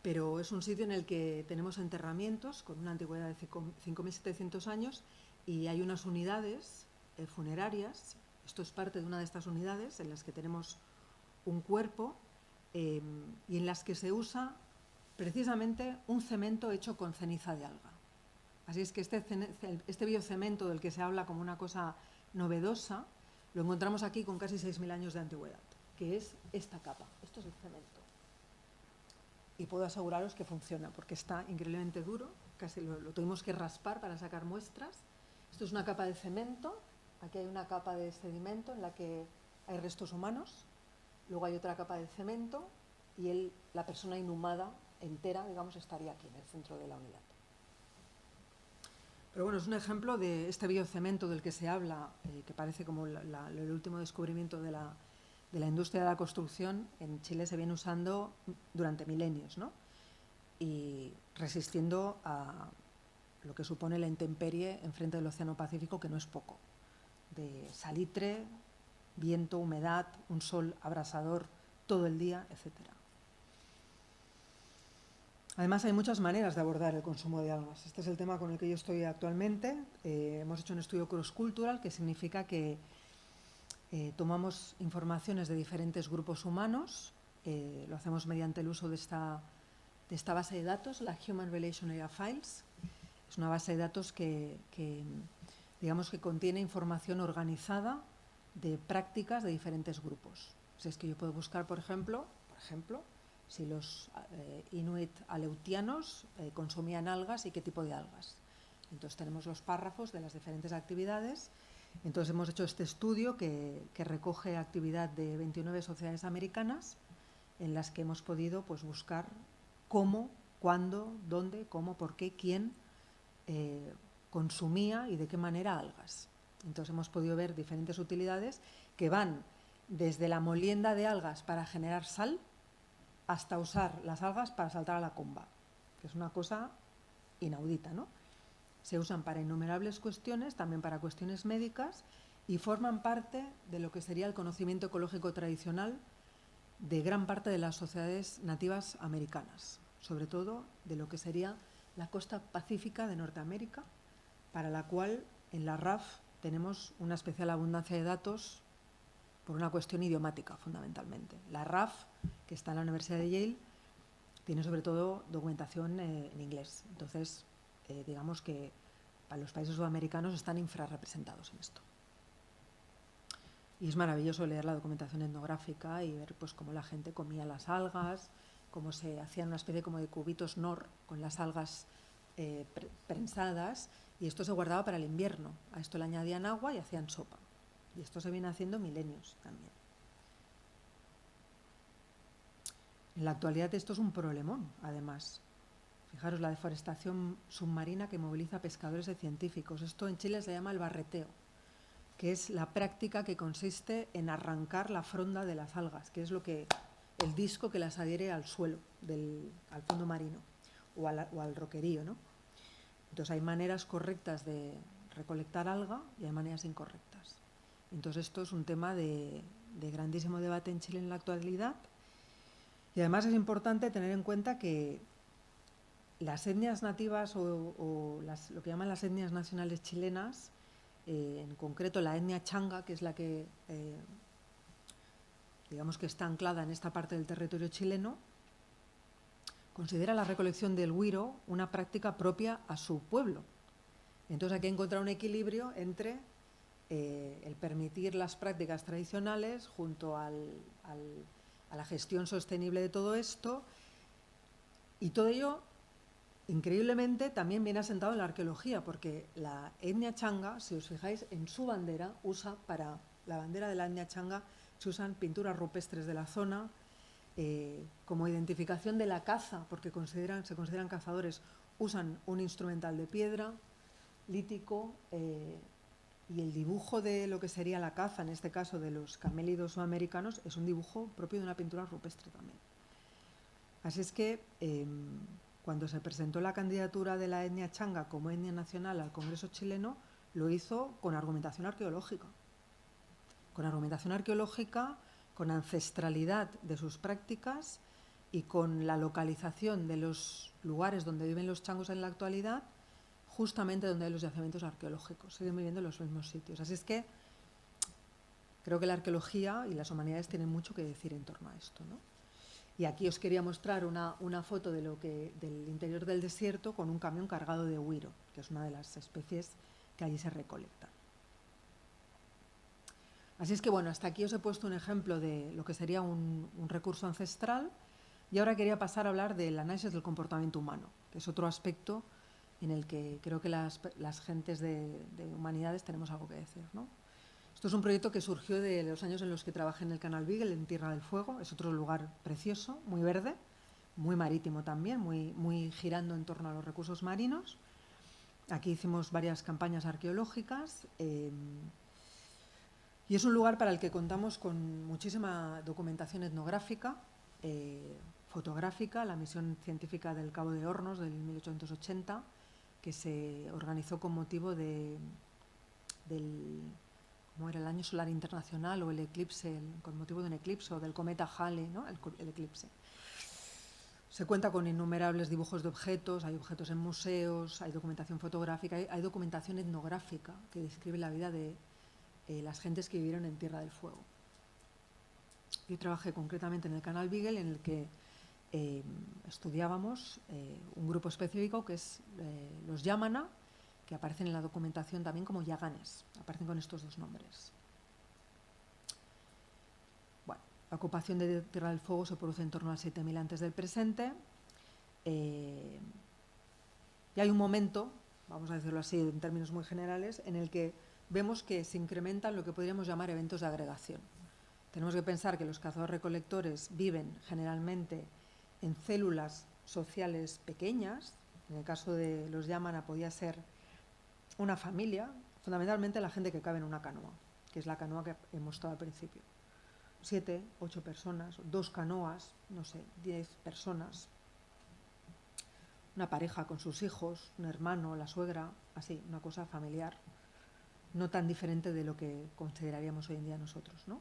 Pero es un sitio en el que tenemos enterramientos con una antigüedad de 5.700 años y hay unas unidades funerarias. Esto es parte de una de estas unidades en las que tenemos un cuerpo y en las que se usa precisamente un cemento hecho con ceniza de alga. Así es que este biocemento del que se habla como una cosa novedosa, lo encontramos aquí con casi 6.000 años de antigüedad, que es esta capa. Esto es el cemento. Y puedo aseguraros que funciona, porque está increíblemente duro, casi lo tuvimos que raspar para sacar muestras. Esto es una capa de cemento, aquí hay una capa de sedimento en la que hay restos humanos, luego hay otra capa de cemento y la persona inhumada entera, digamos, estaría aquí en el centro de la unidad. Pero bueno, es un ejemplo de este biocemento del que se habla, que parece como el último descubrimiento de la industria de la construcción. En Chile se viene usando durante milenios, ¿no? Y resistiendo a lo que supone la intemperie enfrente del Océano Pacífico, que no es poco, de salitre, viento, humedad, un sol abrasador todo el día, etcétera. Además, hay muchas maneras de abordar el consumo de algas. Este es el tema con el que yo estoy actualmente. Hemos hecho un estudio cross-cultural, que significa que tomamos informaciones de diferentes grupos humanos, lo hacemos mediante el uso de esta base de datos, la Human Relation Area Files. Es una base de datos que digamos que contiene información organizada de prácticas de diferentes grupos. O sea, es que yo puedo buscar, por ejemplo, si los inuit aleutianos consumían algas y qué tipo de algas. Entonces tenemos los párrafos de las diferentes actividades. Entonces hemos hecho este estudio que recoge actividad de 29 sociedades americanas en las que hemos podido pues, buscar cómo, cuándo, dónde, cómo, por qué, quién consumía y de qué manera algas. Entonces hemos podido ver diferentes utilidades que van desde la molienda de algas para generar sal hasta usar las algas para saltar a la comba, que es una cosa inaudita, ¿no? Se usan para innumerables cuestiones, también para cuestiones médicas, y forman parte de lo que sería el conocimiento ecológico tradicional de gran parte de las sociedades nativas americanas, sobre todo de lo que sería la costa pacífica de Norteamérica, para la cual en la RAF tenemos una especial abundancia de datos por una cuestión idiomática, fundamentalmente. La RAF, que está en la Universidad de Yale, tiene sobre todo documentación en inglés. Entonces, digamos que para los países sudamericanos están infrarrepresentados en esto. Y es maravilloso leer la documentación etnográfica y ver pues, cómo la gente comía las algas, cómo se hacían una especie como de cubitos NOR con las algas prensadas, y esto se guardaba para el invierno. A esto le añadían agua y hacían sopa. Y esto se viene haciendo milenios también. En la actualidad esto es un problemón, además. Fijaros, la deforestación submarina que moviliza pescadores y científicos. Esto en Chile se llama el barreteo, que es la práctica que consiste en arrancar la fronda de las algas, que es el disco que las adhiere al suelo, al fondo marino o al roquerío, ¿no? Entonces hay maneras correctas de recolectar alga y hay maneras incorrectas. Entonces esto es un tema de grandísimo debate en Chile en la actualidad, y además es importante tener en cuenta que las etnias nativas o lo que llaman las etnias nacionales chilenas, en concreto la etnia changa, que es la que digamos que está anclada en esta parte del territorio chileno, considera la recolección del güiro una práctica propia a su pueblo. Entonces hay que encontrar un equilibrio entre el permitir las prácticas tradicionales junto a la gestión sostenible de todo esto, y todo ello increíblemente también viene asentado en la arqueología, porque la etnia changa, si os fijáis, en su bandera para la bandera de la etnia changa se usan pinturas rupestres de la zona, como identificación de la caza, porque se consideran cazadores, usan un instrumental de piedra, lítico, y el dibujo de lo que sería la caza, en este caso de los camélidos sudamericanos, es un dibujo propio de una pintura rupestre también. Así es que cuando se presentó la candidatura de la etnia changa como etnia nacional al Congreso chileno, lo hizo con argumentación arqueológica. Con ancestralidad de sus prácticas y con la localización de los lugares donde viven los changos en la actualidad, justamente donde hay los yacimientos arqueológicos, siguen viviendo en los mismos sitios. Así es que creo que la arqueología y las humanidades tienen mucho que decir en torno a esto, ¿no? Y aquí os quería mostrar una foto del interior del desierto con un camión cargado de güiro, que es una de las especies que allí se recolectan. Así es que bueno, hasta aquí os he puesto un ejemplo de lo que sería un recurso ancestral, y ahora quería pasar a hablar del análisis del comportamiento humano, que es otro aspecto en el que creo que las gentes de humanidades tenemos algo que decir, ¿no? Esto es un proyecto que surgió de los años en los que trabajé en el Canal Beagle, en Tierra del Fuego. Es otro lugar precioso, muy verde, muy marítimo también, muy girando en torno a los recursos marinos. Aquí hicimos varias campañas arqueológicas, y es un lugar para el que contamos con muchísima documentación etnográfica, fotográfica, la misión científica del Cabo de Hornos del 1880, que se organizó con motivo del ¿cómo era? El año solar internacional o el eclipse, con motivo de un eclipse o del cometa Halley, ¿no? el eclipse. Se cuenta con innumerables dibujos de objetos, hay objetos en museos, hay documentación fotográfica, hay documentación etnográfica que describe la vida de las gentes que vivieron en Tierra del Fuego. Yo trabajé concretamente en el Canal Beagle, en el que estudiábamos un grupo específico que es los Yamana, que aparecen en la documentación también como Yaganes, aparecen con estos dos nombres. Bueno, la ocupación de Tierra del Fuego se produce en torno al 7000 antes del presente, y hay un momento, vamos a decirlo así en términos muy generales, en el que vemos que se incrementan lo que podríamos llamar eventos de agregación. Tenemos que pensar que los cazadores-recolectores viven generalmente en células sociales pequeñas. En el caso de los Yamana podía ser una familia, fundamentalmente la gente que cabe en una canoa, que es la canoa que he mostrado al principio. 7, 8 personas, 2 canoas, no sé, 10 personas. Una pareja con sus hijos, un hermano, la suegra, así, una cosa familiar. no tan diferente de lo que consideraríamos hoy en día nosotros, ¿no?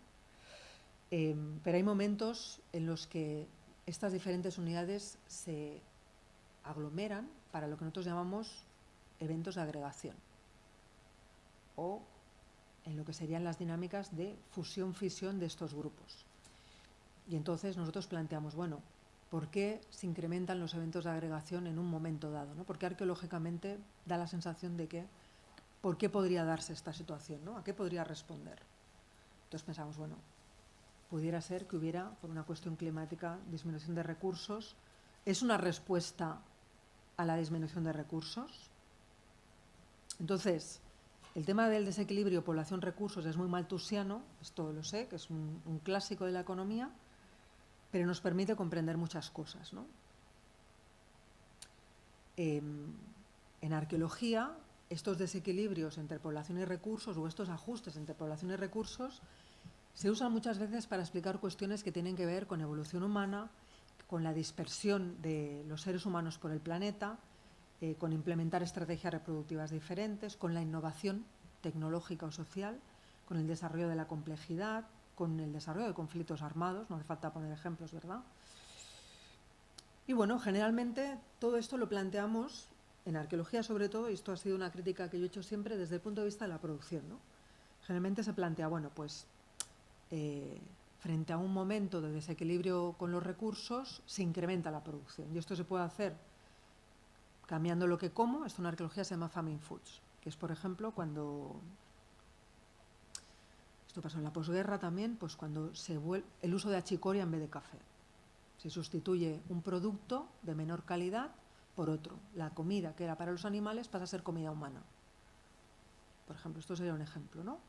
Pero hay momentos en los que estas diferentes unidades se aglomeran para lo que nosotros llamamos eventos de agregación o en lo que serían las dinámicas de fusión-fisión de estos grupos. Y entonces nosotros planteamos, bueno, ¿por qué se incrementan los eventos de agregación en un momento dado, ¿no? Porque arqueológicamente da la sensación de que ¿por qué podría darse esta situación, ¿no? ¿A qué podría responder? Entonces pensamos, bueno, pudiera ser que hubiera, por una cuestión climática, disminución de recursos. ¿Es una respuesta a la disminución de recursos? Entonces, el tema del desequilibrio población-recursos es muy malthusiano, esto lo sé, que es un clásico de la economía, pero nos permite comprender muchas cosas, ¿no? En arqueología, estos desequilibrios entre población y recursos o estos ajustes entre población y recursos se usan muchas veces para explicar cuestiones que tienen que ver con evolución humana, con la dispersión de los seres humanos por el planeta, con implementar estrategias reproductivas diferentes, con la innovación tecnológica o social, con el desarrollo de la complejidad, con el desarrollo de conflictos armados, no hace falta poner ejemplos, ¿verdad? Y bueno, generalmente todo esto lo planteamos en arqueología sobre todo, y esto ha sido una crítica que yo he hecho siempre desde el punto de vista de la producción, ¿no? Generalmente se plantea, bueno, pues frente a un momento de desequilibrio con los recursos se incrementa la producción y esto se puede hacer cambiando lo que como. Esto en arqueología se llama famine foods, que es por ejemplo cuando, esto pasó en la posguerra también, pues cuando se vuelve el uso de achicoria en vez de café. Se sustituye un producto de menor calidad por otro. La comida que era para los animales pasa a ser comida humana. Por ejemplo, esto sería un ejemplo, ¿no?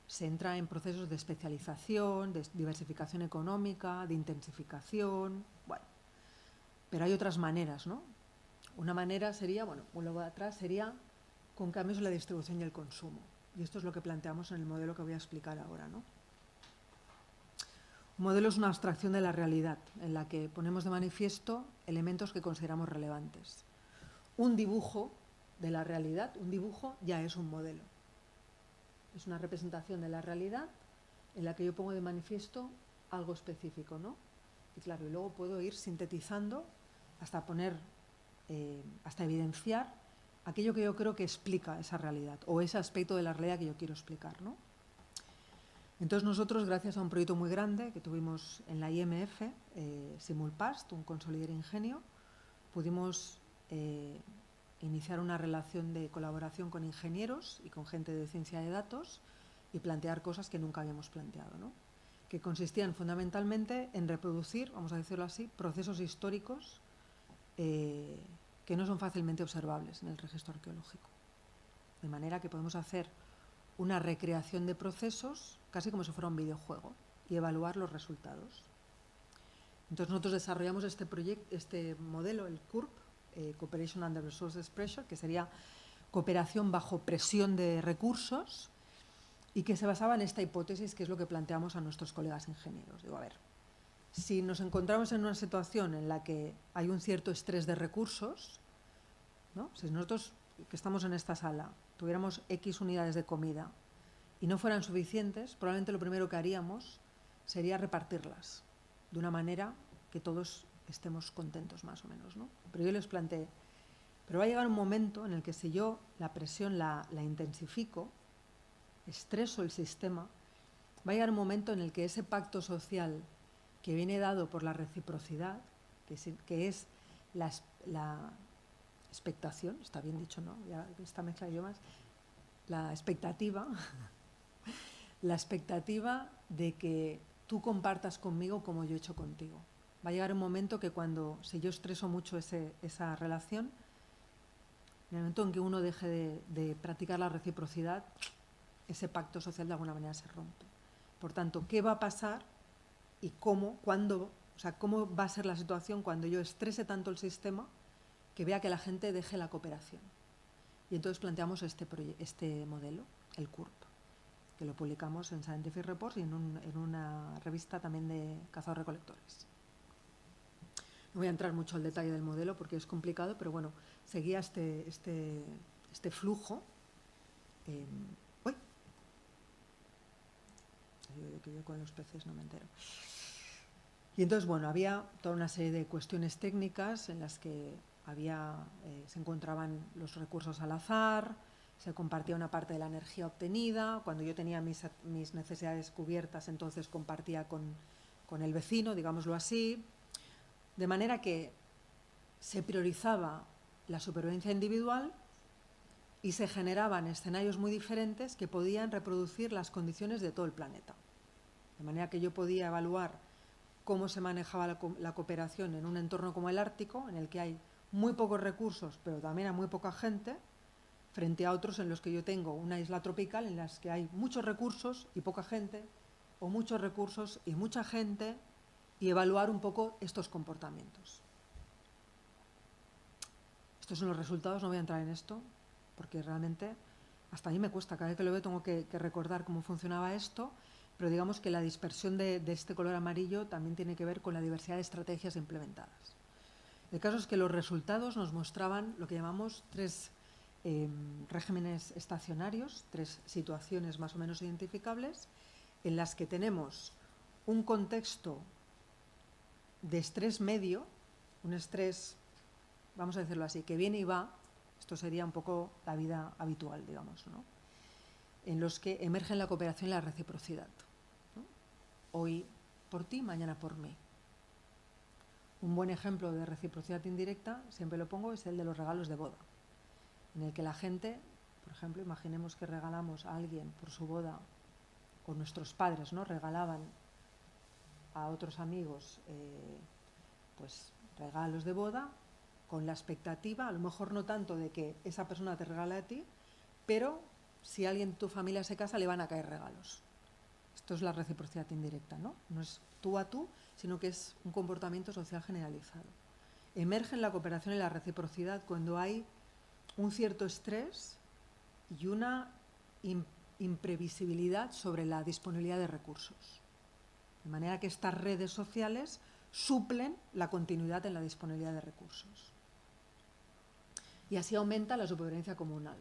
Se entra en procesos de especialización, de diversificación económica, de intensificación, bueno. Pero hay otras maneras, ¿no? Una manera sería, bueno, luego de atrás sería con cambios en la distribución y el consumo. Y esto es lo que planteamos en el modelo que voy a explicar ahora, ¿no? Un modelo es una abstracción de la realidad, en la que ponemos de manifiesto elementos que consideramos relevantes. Un dibujo de la realidad, un dibujo ya es un modelo. Es una representación de la realidad en la que yo pongo de manifiesto algo específico, ¿no? Y claro, y luego puedo ir sintetizando hasta poner, hasta evidenciar aquello que yo creo que explica esa realidad o ese aspecto de la realidad que yo quiero explicar, ¿no? Entonces nosotros, gracias a un proyecto muy grande que tuvimos en la IMF, Simulpast, un Consolider Ingenio, pudimos iniciar una relación de colaboración con ingenieros y con gente de ciencia de datos y plantear cosas que nunca habíamos planteado, ¿no? Que consistían fundamentalmente en reproducir, vamos a decirlo así, procesos históricos que no son fácilmente observables en el registro arqueológico. De manera que podemos hacer una recreación de procesos casi como si fuera un videojuego y evaluar los resultados. Entonces nosotros desarrollamos este modelo, el CURP, Cooperation Under Resources Pressure, que sería cooperación bajo presión de recursos y que se basaba en esta hipótesis, que es lo que planteamos a nuestros colegas ingenieros. Digo, a ver, si nos encontramos en una situación en la que hay un cierto estrés de recursos, ¿no? Si nosotros que estamos en esta sala tuviéramos X unidades de comida y no fueran suficientes, probablemente lo primero que haríamos sería repartirlas de una manera que todos estemos contentos más o menos, ¿no? Pero yo les planteé, pero va a llegar un momento en el que si yo la presión la intensifico, estreso el sistema, va a llegar un momento en el que ese pacto social que viene dado por la reciprocidad, que es la expectación, está bien dicho, ¿no? Ya esta mezcla de idiomas, la expectativa de que tú compartas conmigo como yo he hecho contigo. Va a llegar un momento que si yo estreso mucho esa relación, en el momento en que uno deje de practicar la reciprocidad, ese pacto social de alguna manera se rompe. Por tanto, ¿qué va a pasar y cómo va a ser la situación cuando yo estrese tanto el sistema que vea que la gente deje la cooperación? Y entonces planteamos este modelo, el CURP, que lo publicamos en Scientific Reports y en una revista también de cazadores-recolectores. No voy a entrar mucho al detalle del modelo porque es complicado, pero bueno, seguía este flujo. que yo con los peces no me entero. Y entonces, bueno, había toda una serie de cuestiones técnicas en las que se encontraban los recursos al azar, se compartía una parte de la energía obtenida. Cuando yo tenía mis necesidades cubiertas, entonces compartía con el vecino, digámoslo así, de manera que se priorizaba la supervivencia individual y se generaban escenarios muy diferentes que podían reproducir las condiciones de todo el planeta. De manera que yo podía evaluar cómo se manejaba la cooperación en un entorno como el Ártico, en el que hay muy pocos recursos, pero también hay muy poca gente, frente a otros en los que yo tengo una isla tropical en las que hay muchos recursos y poca gente, o muchos recursos y mucha gente, y evaluar un poco estos comportamientos. Estos son los resultados, no voy a entrar en esto, porque realmente hasta a mí me cuesta, cada vez que lo veo tengo que recordar cómo funcionaba esto, pero digamos que la dispersión de este color amarillo también tiene que ver con la diversidad de estrategias implementadas. El caso es que los resultados nos mostraban lo que llamamos 3 regímenes estacionarios, 3 situaciones más o menos identificables, en las que tenemos un contexto de estrés medio, un estrés, vamos a decirlo así, que viene y va. Esto sería un poco la vida habitual, digamos, ¿no? En los que emergen la cooperación y la reciprocidad, ¿no? Hoy por ti, mañana por mí. Un buen ejemplo de reciprocidad indirecta, siempre lo pongo, es el de los regalos de boda, en el que la gente, por ejemplo, imaginemos que regalamos a alguien por su boda, o nuestros padres, ¿no?, regalaban a otros amigos pues regalos de boda, con la expectativa, a lo mejor no tanto de que esa persona te regale a ti, pero si alguien de tu familia se casa le van a caer regalos. Esto es la reciprocidad indirecta, ¿no? No es tú a tú, sino que es un comportamiento social generalizado. Emerge en la cooperación y la reciprocidad cuando hay un cierto estrés y una imprevisibilidad sobre la disponibilidad de recursos. De manera que estas redes sociales suplen la continuidad en la disponibilidad de recursos. Y así aumenta la supervivencia comunal.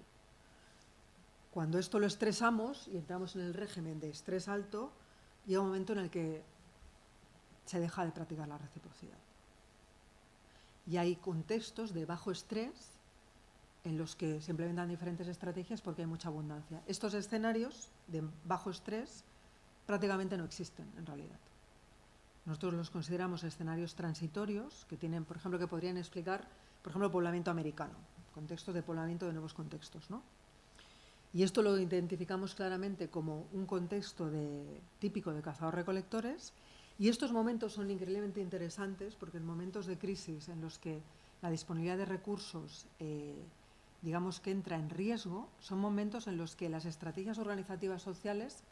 Cuando esto lo estresamos y entramos en el régimen de estrés alto, llega un momento en el que se deja de practicar la reciprocidad. Y hay contextos de bajo estrés en los que se implementan diferentes estrategias porque hay mucha abundancia. Estos escenarios de bajo estrés prácticamente no existen en realidad. Nosotros los consideramos escenarios transitorios que tienen, por ejemplo, que podrían explicar, por ejemplo, el poblamiento americano, contextos de poblamiento de nuevos contextos, ¿no? Y esto lo identificamos claramente como un contexto típico de cazadores-recolectores, y estos momentos son increíblemente interesantes porque en momentos de crisis en los que la disponibilidad de recursos digamos que entra en riesgo, son momentos en los que las estrategias organizativas sociales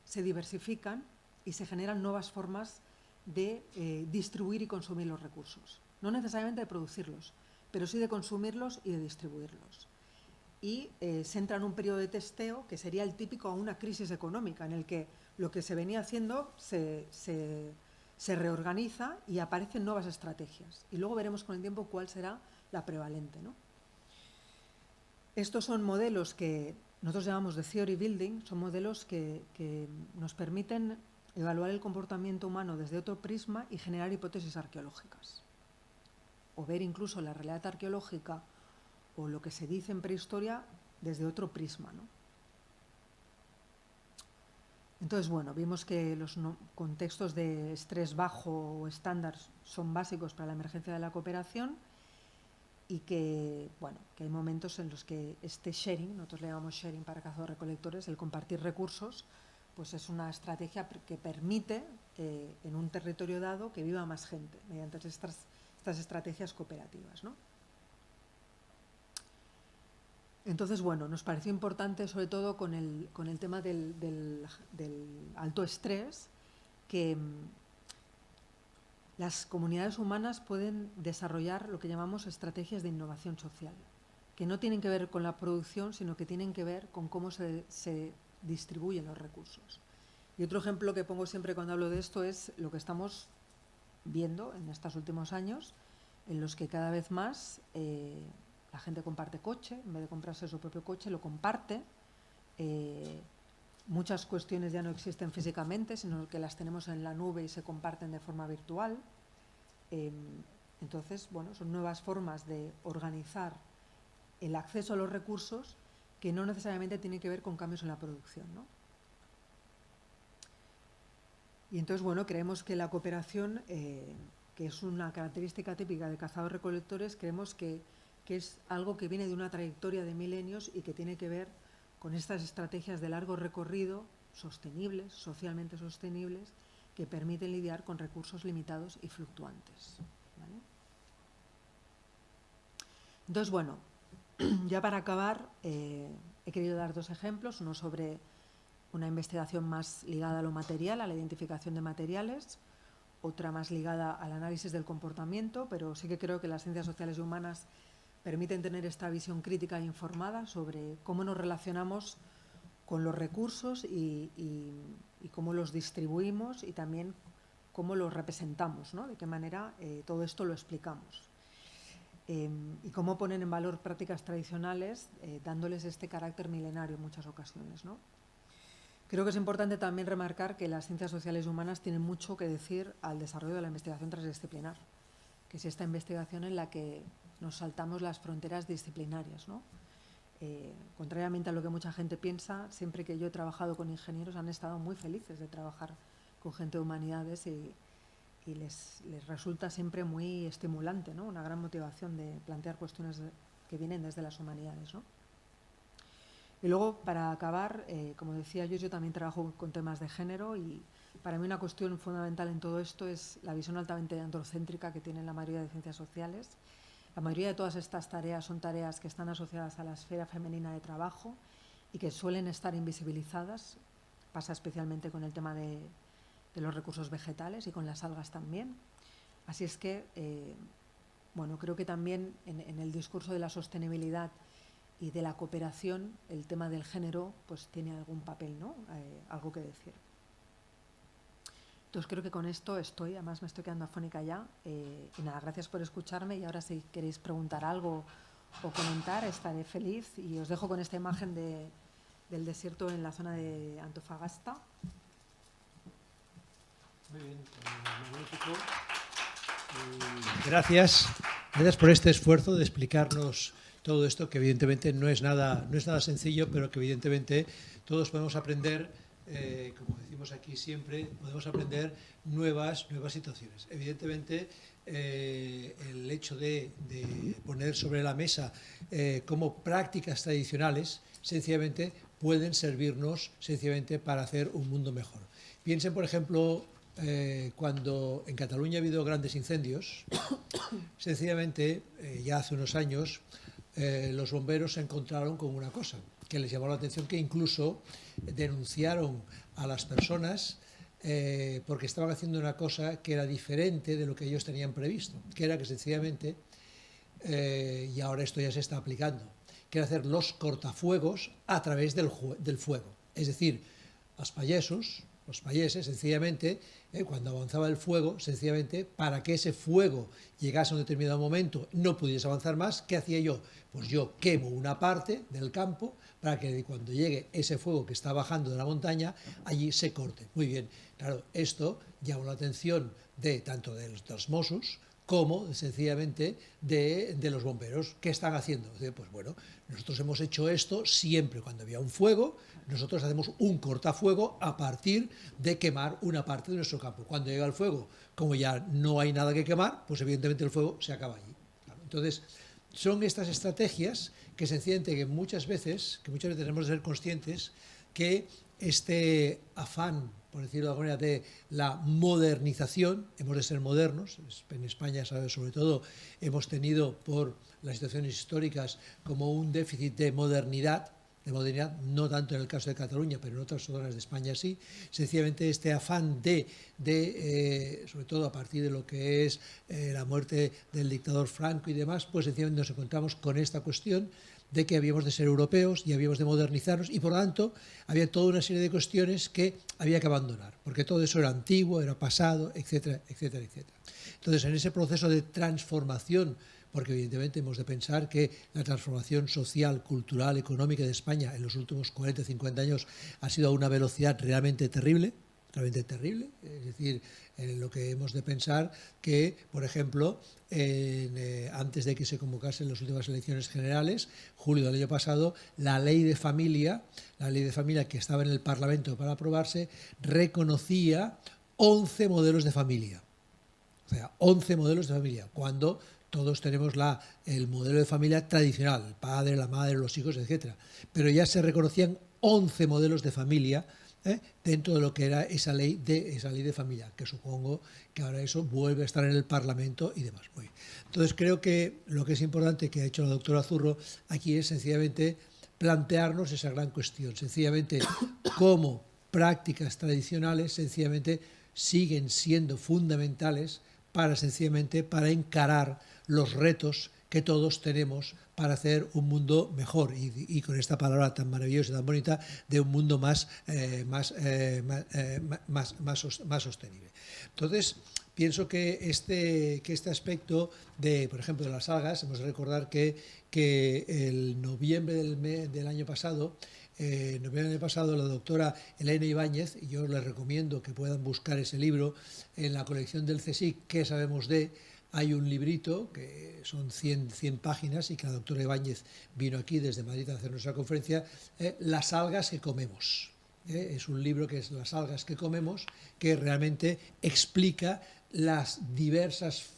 se diversifican y se generan nuevas formas de distribuir y consumir los recursos. No necesariamente de producirlos, pero sí de consumirlos y de distribuirlos. Y se entra en un periodo de testeo que sería el típico a una crisis económica, en el que lo que se venía haciendo se reorganiza y aparecen nuevas estrategias. Y luego veremos con el tiempo cuál será la prevalente, ¿no? Estos son modelos que nosotros llamamos de theory building, son modelos que nos permiten evaluar el comportamiento humano desde otro prisma y generar hipótesis arqueológicas. O ver incluso la realidad arqueológica o lo que se dice en prehistoria desde otro prisma, ¿no? Entonces, bueno, vimos que los contextos de estrés bajo o estándar son básicos para la emergencia de la cooperación y que, bueno, que hay momentos en los que este sharing, nosotros le llamamos sharing para cazadores-recolectores, el compartir recursos, pues es una estrategia que permite en un territorio dado que viva más gente mediante estas estrategias cooperativas, ¿no? Entonces, bueno, nos pareció importante, sobre todo con el tema del alto estrés, que las comunidades humanas pueden desarrollar lo que llamamos estrategias de innovación social, que no tienen que ver con la producción, sino que tienen que ver con cómo se distribuyen los recursos. Y otro ejemplo que pongo siempre cuando hablo de esto es lo que estamos viendo en estos últimos años, en los que cada vez más la gente comparte coche, en vez de comprarse su propio coche, lo comparte muchas cuestiones ya no existen físicamente, sino que las tenemos en la nube y se comparten de forma virtual. Entonces, bueno, son nuevas formas de organizar el acceso a los recursos que no necesariamente tienen que ver con cambios en la producción, ¿no? Y entonces, bueno, creemos que la cooperación, que es una característica típica de cazadores-recolectores, creemos que es algo que viene de una trayectoria de milenios y que tiene que ver con estas estrategias de largo recorrido, sostenibles, socialmente sostenibles, que permiten lidiar con recursos limitados y fluctuantes, ¿vale? Entonces, bueno, ya para acabar, he querido dar dos ejemplos, uno sobre una investigación más ligada a lo material, a la identificación de materiales, otra más ligada al análisis del comportamiento, pero sí que creo que las ciencias sociales y humanas permiten tener esta visión crítica e informada sobre cómo nos relacionamos con los recursos y cómo los distribuimos y también cómo los representamos, ¿no? De qué manera todo esto lo explicamos. Y cómo ponen en valor prácticas tradicionales, dándoles este carácter milenario en muchas ocasiones, ¿no? Creo que es importante también remarcar que las ciencias sociales y humanas tienen mucho que decir al desarrollo de la investigación transdisciplinar, que es esta investigación en la que nos saltamos las fronteras disciplinarias, ¿no? Contrariamente a lo que mucha gente piensa, siempre que yo he trabajado con ingenieros han estado muy felices de trabajar con gente de humanidades y les resulta siempre muy estimulante, ¿no? Una gran motivación de plantear cuestiones que vienen desde las humanidades, ¿no? Y luego, para acabar, como decía yo también trabajo con temas de género y para mí una cuestión fundamental en todo esto es la visión altamente androcéntrica que tienen la mayoría de ciencias sociales. La mayoría de todas estas tareas son tareas que están asociadas a la esfera femenina de trabajo y que suelen estar invisibilizadas. Pasa especialmente con el tema de los recursos vegetales y con las algas también. Así es que, bueno, creo que también en el discurso de la sostenibilidad y de la cooperación, el tema del género pues tiene algún papel, ¿no? Algo que decir. Entonces creo que con esto estoy, además me estoy quedando afónica ya. Y nada, gracias por escucharme y ahora si queréis preguntar algo o comentar estaré feliz y os dejo con esta imagen del desierto en la zona de Antofagasta. Muy bien, magnífico. Gracias por este esfuerzo de explicarnos todo esto, que evidentemente no es nada sencillo, pero que evidentemente todos podemos aprender, como decimos aquí siempre, podemos aprender nuevas situaciones. Evidentemente, el hecho de poner sobre la mesa como prácticas tradicionales, sencillamente pueden servirnos sencillamente para hacer un mundo mejor. Piensen, por ejemplo, cuando en Cataluña ha habido grandes incendios, sencillamente, ya hace unos años, los bomberos se encontraron con una cosa que les llamó la atención, que incluso denunciaron a las personas porque estaban haciendo una cosa que era diferente de lo que ellos tenían previsto, que era que sencillamente, y ahora esto ya se está aplicando, que era hacer los cortafuegos a través del fuego. Es decir, los payeses, sencillamente, cuando avanzaba el fuego, sencillamente, para que ese fuego llegase a un determinado momento, no pudiese avanzar más, ¿qué hacía yo? Pues yo quemo una parte del campo para que cuando llegue ese fuego que está bajando de la montaña, allí se corte. Muy bien, claro, esto llamó la atención tanto de los Mossos como sencillamente de los bomberos. ¿Qué están haciendo? Pues bueno, nosotros hemos hecho esto siempre cuando había un fuego, nosotros hacemos un cortafuego a partir de quemar una parte de nuestro campo. Cuando llega el fuego, como ya no hay nada que quemar, pues evidentemente el fuego se acaba allí. Entonces, son estas estrategias que sencillamente que muchas veces tenemos que ser conscientes que este afán, por decirlo de alguna manera, de la modernización, hemos de ser modernos. En España, sobre todo, hemos tenido por las situaciones históricas como un déficit de modernidad, no tanto en el caso de Cataluña, pero en otras zonas de España sí. Sencillamente este afán sobre todo a partir de lo que es la muerte del dictador Franco y demás, pues sencillamente nos encontramos con esta cuestión de que habíamos de ser europeos y habíamos de modernizarnos y por lo tanto había toda una serie de cuestiones que había que abandonar, porque todo eso era antiguo, era pasado, etcétera, etcétera, etcétera. Entonces, en ese proceso de transformación, porque evidentemente hemos de pensar que la transformación social, cultural, económica de España en los últimos 40, 50 años ha sido a una velocidad realmente terrible. Es decir, en lo que hemos de pensar que, por ejemplo, antes de que se convocasen las últimas elecciones generales, julio del año pasado, la ley de familia que estaba en el Parlamento para aprobarse, reconocía 11 modelos de familia. O sea, 11 modelos de familia, cuando todos tenemos el modelo de familia tradicional, el padre, la madre, los hijos, etc. Pero ya se reconocían 11 modelos de familia dentro de lo que era esa ley de familia, que supongo que ahora eso vuelve a estar en el Parlamento y demás. Muy bien. Entonces creo que lo que es importante que ha hecho la doctora Zurro aquí es sencillamente plantearnos esa gran cuestión, sencillamente cómo prácticas tradicionales sencillamente siguen siendo fundamentales para encarar los retos que todos tenemos para hacer un mundo mejor y con esta palabra tan maravillosa y tan bonita de un mundo más sostenible. Entonces, pienso que este aspecto por ejemplo, de las algas, hemos de recordar que el noviembre del año pasado, la doctora Elena Ibáñez, y yo les recomiendo que puedan buscar ese libro en la colección del CSIC, ¿Qué sabemos de? Hay un librito que son 100 páginas y que la doctora Ibáñez vino aquí desde Madrid a hacer nuestra conferencia, Las algas que comemos. Es un libro que es Las algas que comemos, que realmente explica las diversas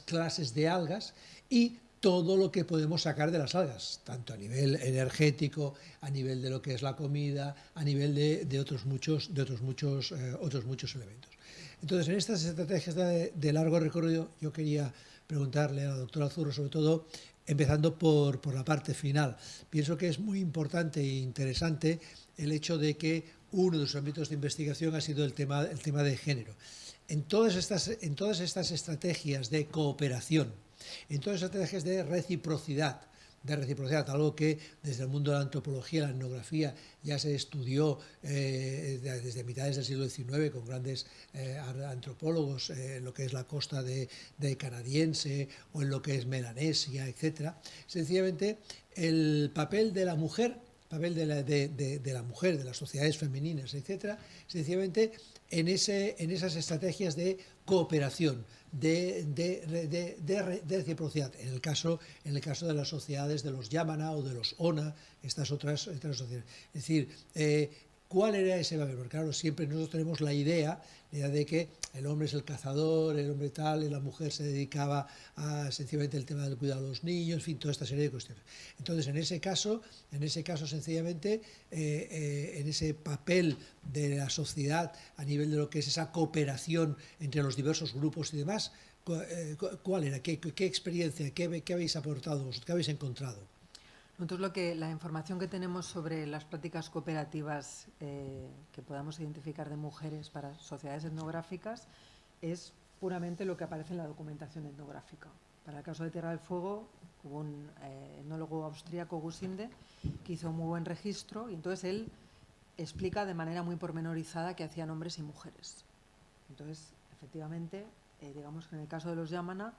clases de algas y todo lo que podemos sacar de las algas, tanto a nivel energético, a nivel de lo que es la comida, a nivel de otros muchos elementos. Entonces, en estas estrategias de largo recorrido, yo quería preguntarle a la doctora Zurro, sobre todo, empezando por la parte final. Pienso que es muy importante e interesante el hecho de que uno de sus ámbitos de investigación ha sido el tema de género. En todas estas estrategias de cooperación, en todas las estrategias de reciprocidad, algo que desde el mundo de la antropología, la etnografía, ya se estudió desde mitades del siglo XIX con grandes antropólogos en lo que es la costa de canadiense o en lo que es Melanesia, etc. Sencillamente, el papel de la mujer, de las sociedades femeninas, etc., sencillamente en esas estrategias de cooperación, de reciprocidad, en el caso de las sociedades de los Yamana o de los Ona, estas otras sociedades. Es decir, ¿cuál era ese papel? Porque claro, siempre nosotros tenemos la idea de que el hombre es el cazador, el hombre tal, y la mujer se dedicaba a sencillamente el tema del cuidado de los niños, en fin, toda esta serie de cuestiones. Entonces, en ese caso sencillamente, en ese papel de la sociedad a nivel de lo que es esa cooperación entre los diversos grupos y demás, ¿cuál era? ¿Qué experiencia? ¿Qué habéis aportado? ¿Qué habéis encontrado? Nosotros la información que tenemos sobre las prácticas cooperativas que podamos identificar de mujeres para sociedades etnográficas es puramente lo que aparece en la documentación etnográfica. Para el caso de Tierra del Fuego hubo un etnólogo austríaco, Gusinde, que hizo un muy buen registro y entonces él explica de manera muy pormenorizada qué hacían hombres y mujeres. Entonces, efectivamente, digamos que en el caso de los Yamana,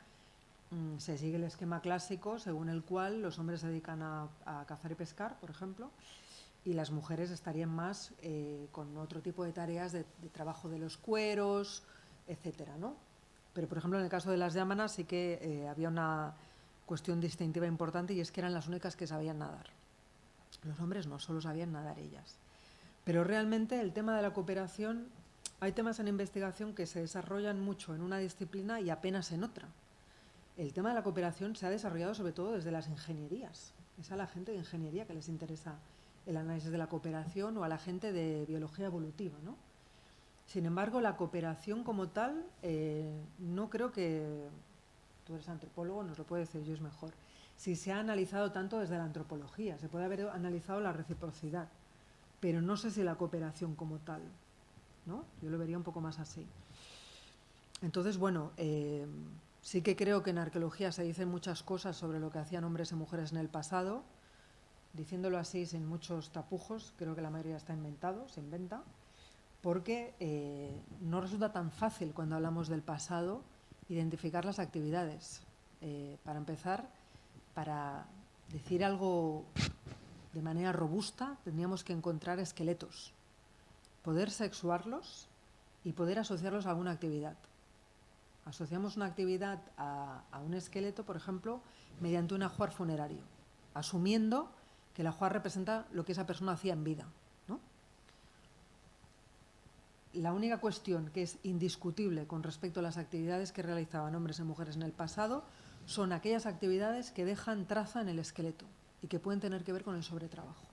se sigue el esquema clásico según el cual los hombres se dedican a cazar y pescar, por ejemplo, y las mujeres estarían más con otro tipo de tareas de trabajo de los cueros, etcétera, ¿no? Pero, por ejemplo, en el caso de las Yámanas sí que había una cuestión distintiva importante y es que eran las únicas que sabían nadar. Los hombres no, solo sabían nadar ellas. Pero realmente el tema de la cooperación, hay temas en investigación que se desarrollan mucho en una disciplina y apenas en otra. El tema de la cooperación se ha desarrollado sobre todo desde las ingenierías. Es a la gente de ingeniería que les interesa el análisis de la cooperación o a la gente de biología evolutiva, ¿no? Sin embargo, la cooperación como tal, no creo que, tú eres antropólogo, nos lo puede decir yo es mejor, si se ha analizado tanto desde la antropología, se puede haber analizado la reciprocidad, pero no sé si la cooperación como tal, ¿no? Yo lo vería un poco más así. Entonces, bueno, sí que creo que en arqueología se dicen muchas cosas sobre lo que hacían hombres y mujeres en el pasado, diciéndolo así sin muchos tapujos, creo que la mayoría está inventado, se inventa, porque no resulta tan fácil cuando hablamos del pasado identificar las actividades. para empezar, para decir algo de manera robusta, tendríamos que encontrar esqueletos, poder sexuarlos y poder asociarlos a alguna actividad. Asociamos una actividad a un esqueleto, por ejemplo, mediante un ajuar funerario, asumiendo que el ajuar representa lo que esa persona hacía en vida, ¿no? La única cuestión que es indiscutible con respecto a las actividades que realizaban hombres y mujeres en el pasado son aquellas actividades que dejan traza en el esqueleto y que pueden tener que ver con el sobretrabajo.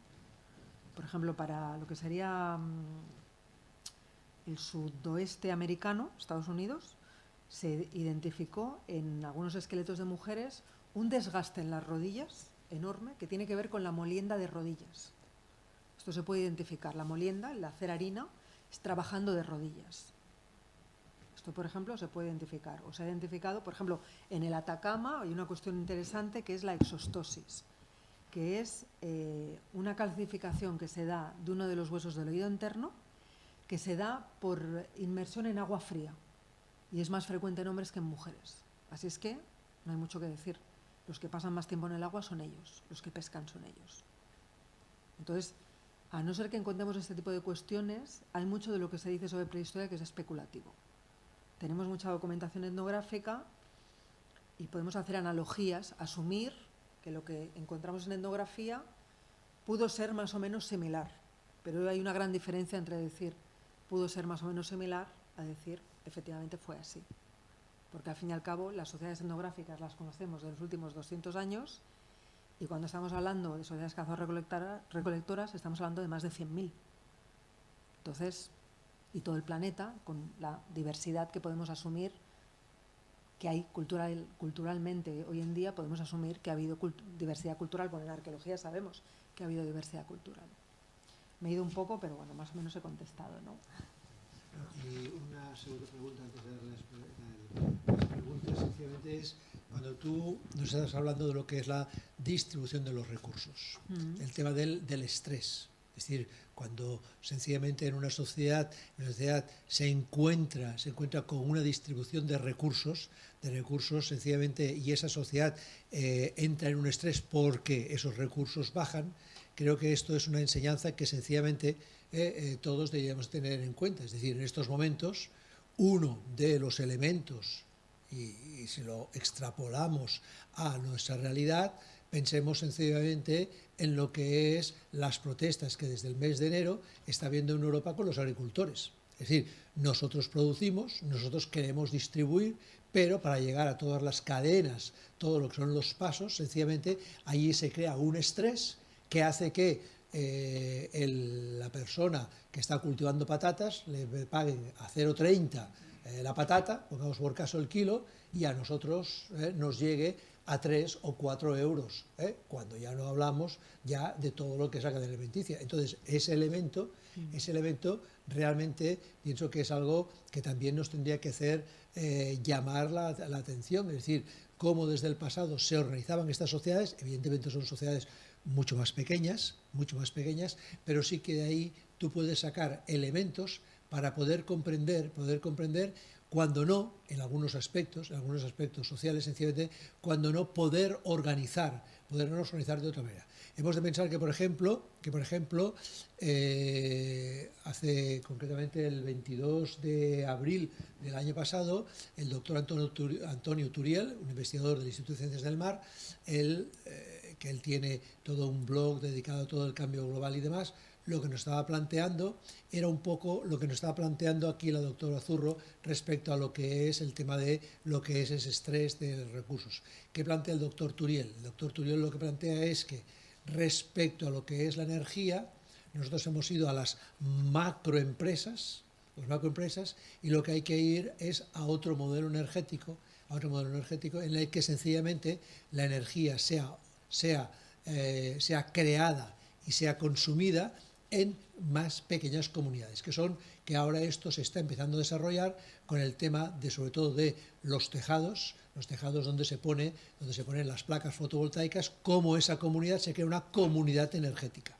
Por ejemplo, para lo que sería el sudoeste americano, Estados Unidos, se identificó en algunos esqueletos de mujeres un desgaste en las rodillas enorme que tiene que ver con la molienda de rodillas. Esto se puede identificar. La molienda, el hacer harina, es trabajando de rodillas. Esto, por ejemplo, se puede identificar. O se ha identificado, por ejemplo, en el Atacama hay una cuestión interesante que es la exostosis, que es una calcificación que se da de uno de los huesos del oído interno, que se da por inmersión en agua fría y es más frecuente en hombres que en mujeres. Así es que no hay mucho que decir. Los que pasan más tiempo en el agua son ellos, los que pescan son ellos. Entonces, a no ser que encontremos este tipo de cuestiones, hay mucho de lo que se dice sobre prehistoria que es especulativo. Tenemos mucha documentación etnográfica y podemos hacer analogías, asumir que lo que encontramos en etnografía pudo ser más o menos similar, pero hay una gran diferencia entre decir pudo ser más o menos similar a decir efectivamente fue así. Porque al fin y al cabo las sociedades etnográficas las conocemos de los últimos 200 años y cuando estamos hablando de sociedades cazadores-recolectoras estamos hablando de más de 100.000. Entonces, y todo el planeta con la diversidad que podemos asumir que hay culturalmente hoy en día, podemos asumir que ha habido diversidad cultural. Bueno, en arqueología sabemos que ha habido diversidad cultural. Me he ido un poco, pero bueno, más o menos he contestado, ¿no? Y una segunda pregunta antes de las preguntas, sencillamente es cuando tú nos estás hablando de lo que es la distribución de los recursos, el tema del estrés. Es decir, cuando sencillamente en una sociedad se encuentra con una distribución de recursos sencillamente, y esa sociedad entra en un estrés porque esos recursos bajan, creo que esto es una enseñanza que sencillamente todos deberíamos tener en cuenta. Es decir, en estos momentos, uno de los elementos, y si lo extrapolamos a nuestra realidad, pensemos sencillamente en lo que es las protestas que desde el mes de enero está habiendo en Europa con los agricultores. Es decir, nosotros producimos, nosotros queremos distribuir, pero para llegar a todas las cadenas, todo lo que son los pasos, sencillamente allí se crea un estrés que hace que la persona que está cultivando patatas le paguen a 0,30 la patata, pongamos por caso el kilo, y a nosotros nos llegue a 3 o 4 euros, cuando ya no hablamos ya de todo lo que es la cadena alimenticia. Entonces, ese elemento realmente pienso que es algo que también nos tendría que hacer llamar la atención, es decir, cómo desde el pasado se organizaban estas sociedades. Evidentemente son sociedades mucho más pequeñas, pero sí que de ahí tú puedes sacar elementos para poder comprender cuando no, en algunos aspectos sociales, sencillamente, cuando no podernos organizar de otra manera. Hemos de pensar que, por ejemplo, hace concretamente el 22 de abril del año pasado, el doctor Antonio Turiel, un investigador del Instituto de Ciencias del Mar, que él tiene todo un blog dedicado a todo el cambio global y demás, lo que nos estaba planteando era un poco lo que nos estaba planteando aquí la doctora Zurro respecto a lo que es el tema de lo que es ese estrés de recursos. ¿Qué plantea el doctor Turiel? El doctor Turiel lo que plantea es que respecto a lo que es la energía, nosotros hemos ido a las macroempresas, y lo que hay que ir es a otro modelo energético en el que sencillamente la energía sea creada y sea consumida en más pequeñas comunidades, que ahora esto se está empezando a desarrollar con el tema de, sobre todo, de los tejados donde se ponen las placas fotovoltaicas, cómo esa comunidad se crea una comunidad energética.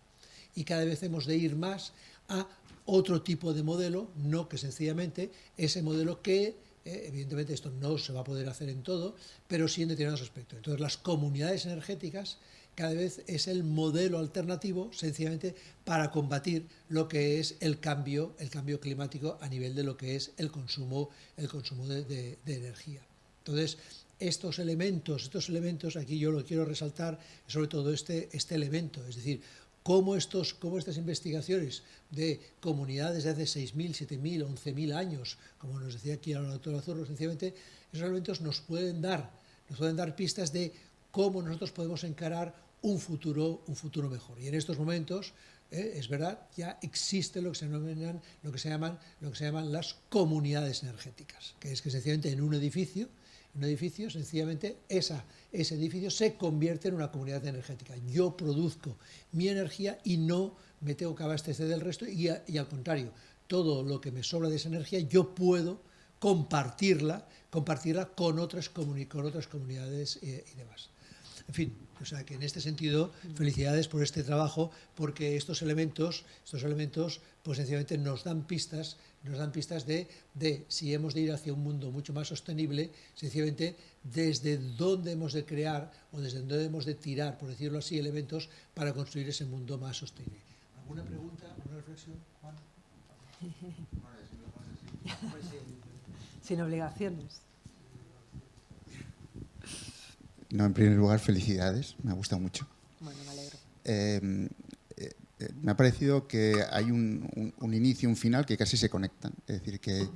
Y cada vez hemos de ir más a otro tipo de modelo, no que sencillamente ese modelo que Evidentemente esto no se va a poder hacer en todo, pero sí en determinados aspectos. Entonces las comunidades energéticas cada vez es el modelo alternativo, sencillamente, para combatir lo que es el cambio climático a nivel de lo que es el consumo de energía. Entonces, estos elementos, aquí yo lo quiero resaltar, sobre todo este elemento, es decir, cómo estas investigaciones de comunidades de hace 6.000, 7.000, 11.000 años, como nos decía aquí la doctora Zorro, sencillamente, esos elementos nos pueden dar pistas de cómo nosotros podemos encarar un futuro mejor. Y en estos momentos, es verdad, ya existe lo que se llaman las comunidades energéticas, que es que sencillamente en un edificio, sencillamente ese edificio se convierte en una comunidad energética. Yo produzco mi energía y no me tengo que abastecer del resto y al contrario, todo lo que me sobra de esa energía yo puedo compartirla con otras comunidades y demás. En fin, o sea que en este sentido, felicidades por este trabajo, porque estos elementos pues sencillamente nos dan pistas de si hemos de ir hacia un mundo mucho más sostenible, sencillamente desde dónde hemos de crear o desde dónde hemos de tirar, por decirlo así, elementos para construir ese mundo más sostenible. ¿Alguna pregunta, alguna reflexión, Juan? Sin obligaciones. No, en primer lugar, felicidades, me ha gustado mucho. Bueno, me alegro. Me ha parecido que hay un inicio y un final que casi se conectan. Es decir, que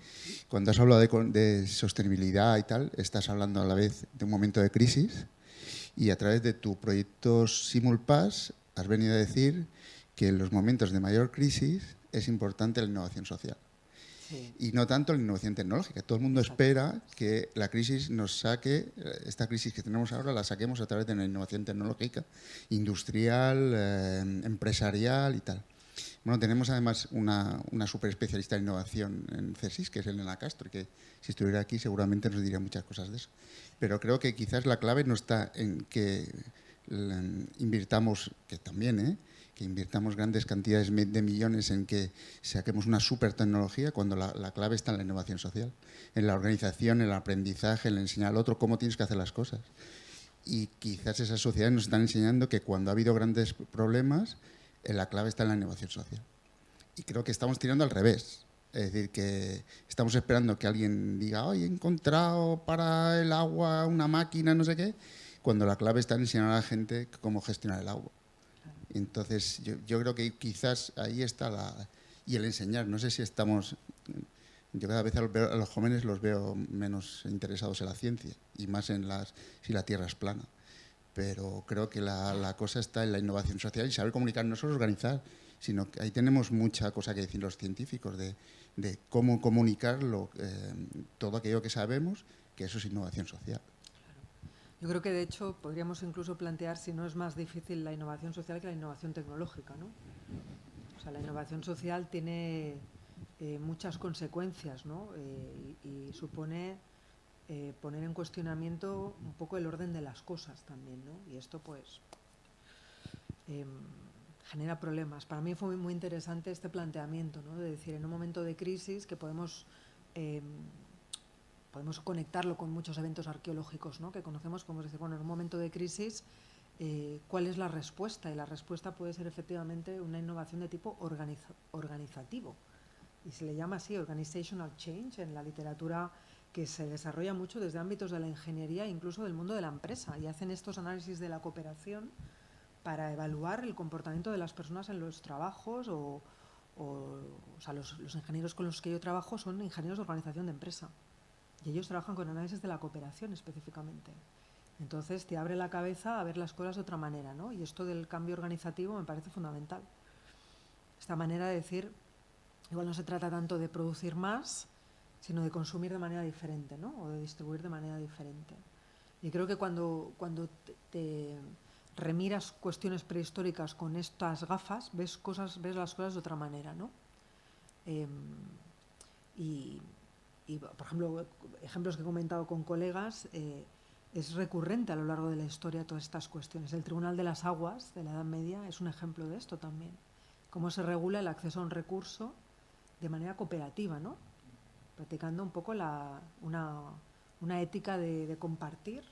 cuando has hablado de sostenibilidad y tal, estás hablando a la vez de un momento de crisis y a través de tu proyecto Simulpass has venido a decir que en los momentos de mayor crisis es importante la innovación social. Sí. Y no tanto la innovación tecnológica. Todo el mundo espera que la crisis nos saque, esta crisis que tenemos ahora la saquemos a través de la innovación tecnológica, industrial, empresarial y tal. Bueno, tenemos además una súper especialista en innovación en CSIS, que es Elena Castro, que si estuviera aquí seguramente nos diría muchas cosas de eso. Pero creo que quizás la clave no está en que invirtamos, que también, que invirtamos grandes cantidades de millones en que saquemos una super tecnología, cuando la clave está en la innovación social, en la organización, en el aprendizaje, en enseñar al otro cómo tienes que hacer las cosas. Y quizás esas sociedades nos están enseñando que cuando ha habido grandes problemas, la clave está en la innovación social. Y creo que estamos tirando al revés. Es decir, que estamos esperando que alguien diga, hoy he encontrado para el agua una máquina, no sé qué, cuando la clave está en enseñar a la gente cómo gestionar el agua. Entonces, yo creo que quizás ahí está y el enseñar. No sé si estamos... Yo cada vez a los jóvenes los veo menos interesados en la ciencia y más en si la Tierra es plana. Pero creo que la cosa está en la innovación social y saber comunicar, no solo organizar, sino que ahí tenemos mucha cosa que decir los científicos de cómo comunicar todo aquello que sabemos, que eso es innovación social. Yo creo que, de hecho, podríamos incluso plantear si no es más difícil la innovación social que la innovación tecnológica, ¿no? O sea, la innovación social tiene muchas consecuencias, ¿no? Y supone poner en cuestionamiento un poco el orden de las cosas también, ¿no? Y esto, pues, genera problemas. Para mí fue muy interesante este planteamiento, ¿no? De decir, en un momento de crisis que podemos conectarlo con muchos eventos arqueológicos, ¿no? Que conocemos, como decir, bueno, en un momento de crisis, ¿cuál es la respuesta? Y la respuesta puede ser efectivamente una innovación de tipo organizativo. Y se le llama así, organizational change, en la literatura, que se desarrolla mucho desde ámbitos de la ingeniería e incluso del mundo de la empresa. Y hacen estos análisis de la cooperación para evaluar el comportamiento de las personas en los trabajos o sea, los ingenieros con los que yo trabajo son ingenieros de organización de empresa. Y ellos trabajan con análisis de la cooperación específicamente. Entonces te abre la cabeza a ver las cosas de otra manera, ¿no? Y esto del cambio organizativo me parece fundamental. Esta manera de decir, igual no se trata tanto de producir más, sino de consumir de manera diferente, ¿no? O de distribuir de manera diferente. Y creo que cuando te remiras cuestiones prehistóricas con estas gafas, ves las cosas de otra manera, ¿no? Y, por ejemplo, ejemplos que he comentado con colegas, es recurrente a lo largo de la historia todas estas cuestiones. El Tribunal de las Aguas de la Edad Media es un ejemplo de esto también. Cómo se regula el acceso a un recurso de manera cooperativa, ¿no? practicando un poco una ética de compartir,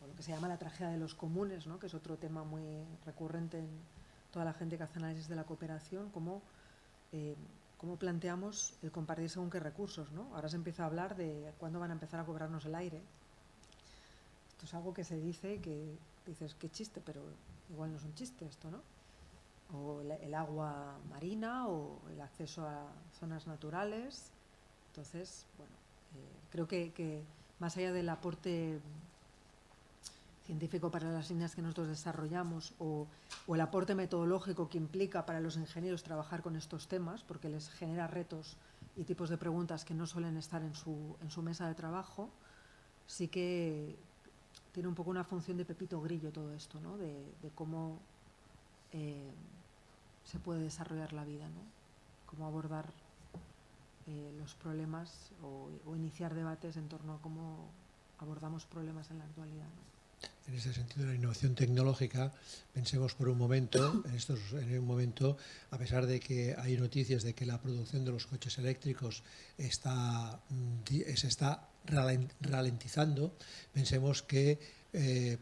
o lo que se llama la tragedia de los comunes, ¿no? Que es otro tema muy recurrente en toda la gente que hace análisis de la cooperación, cómo planteamos el compartir según qué recursos, ¿no? Ahora se empieza a hablar de cuándo van a empezar a cobrarnos el aire. Esto es algo que se dice que dices, qué chiste, pero igual no es un chiste esto, ¿no? O el agua marina o el acceso a zonas naturales. Entonces, bueno, creo que más allá del aporte científico para las líneas que nosotros desarrollamos o el aporte metodológico que implica para los ingenieros trabajar con estos temas, porque les genera retos y tipos de preguntas que no suelen estar en su mesa de trabajo, sí que tiene un poco una función de pepito grillo todo esto, ¿no? De cómo se puede desarrollar la vida, ¿no? Cómo abordar los problemas o iniciar debates en torno a cómo abordamos problemas en la actualidad, ¿no? En este sentido, la innovación tecnológica, pensemos por un momento, en un momento, a pesar de que hay noticias de que la producción de los coches eléctricos se está ralentizando, pensemos que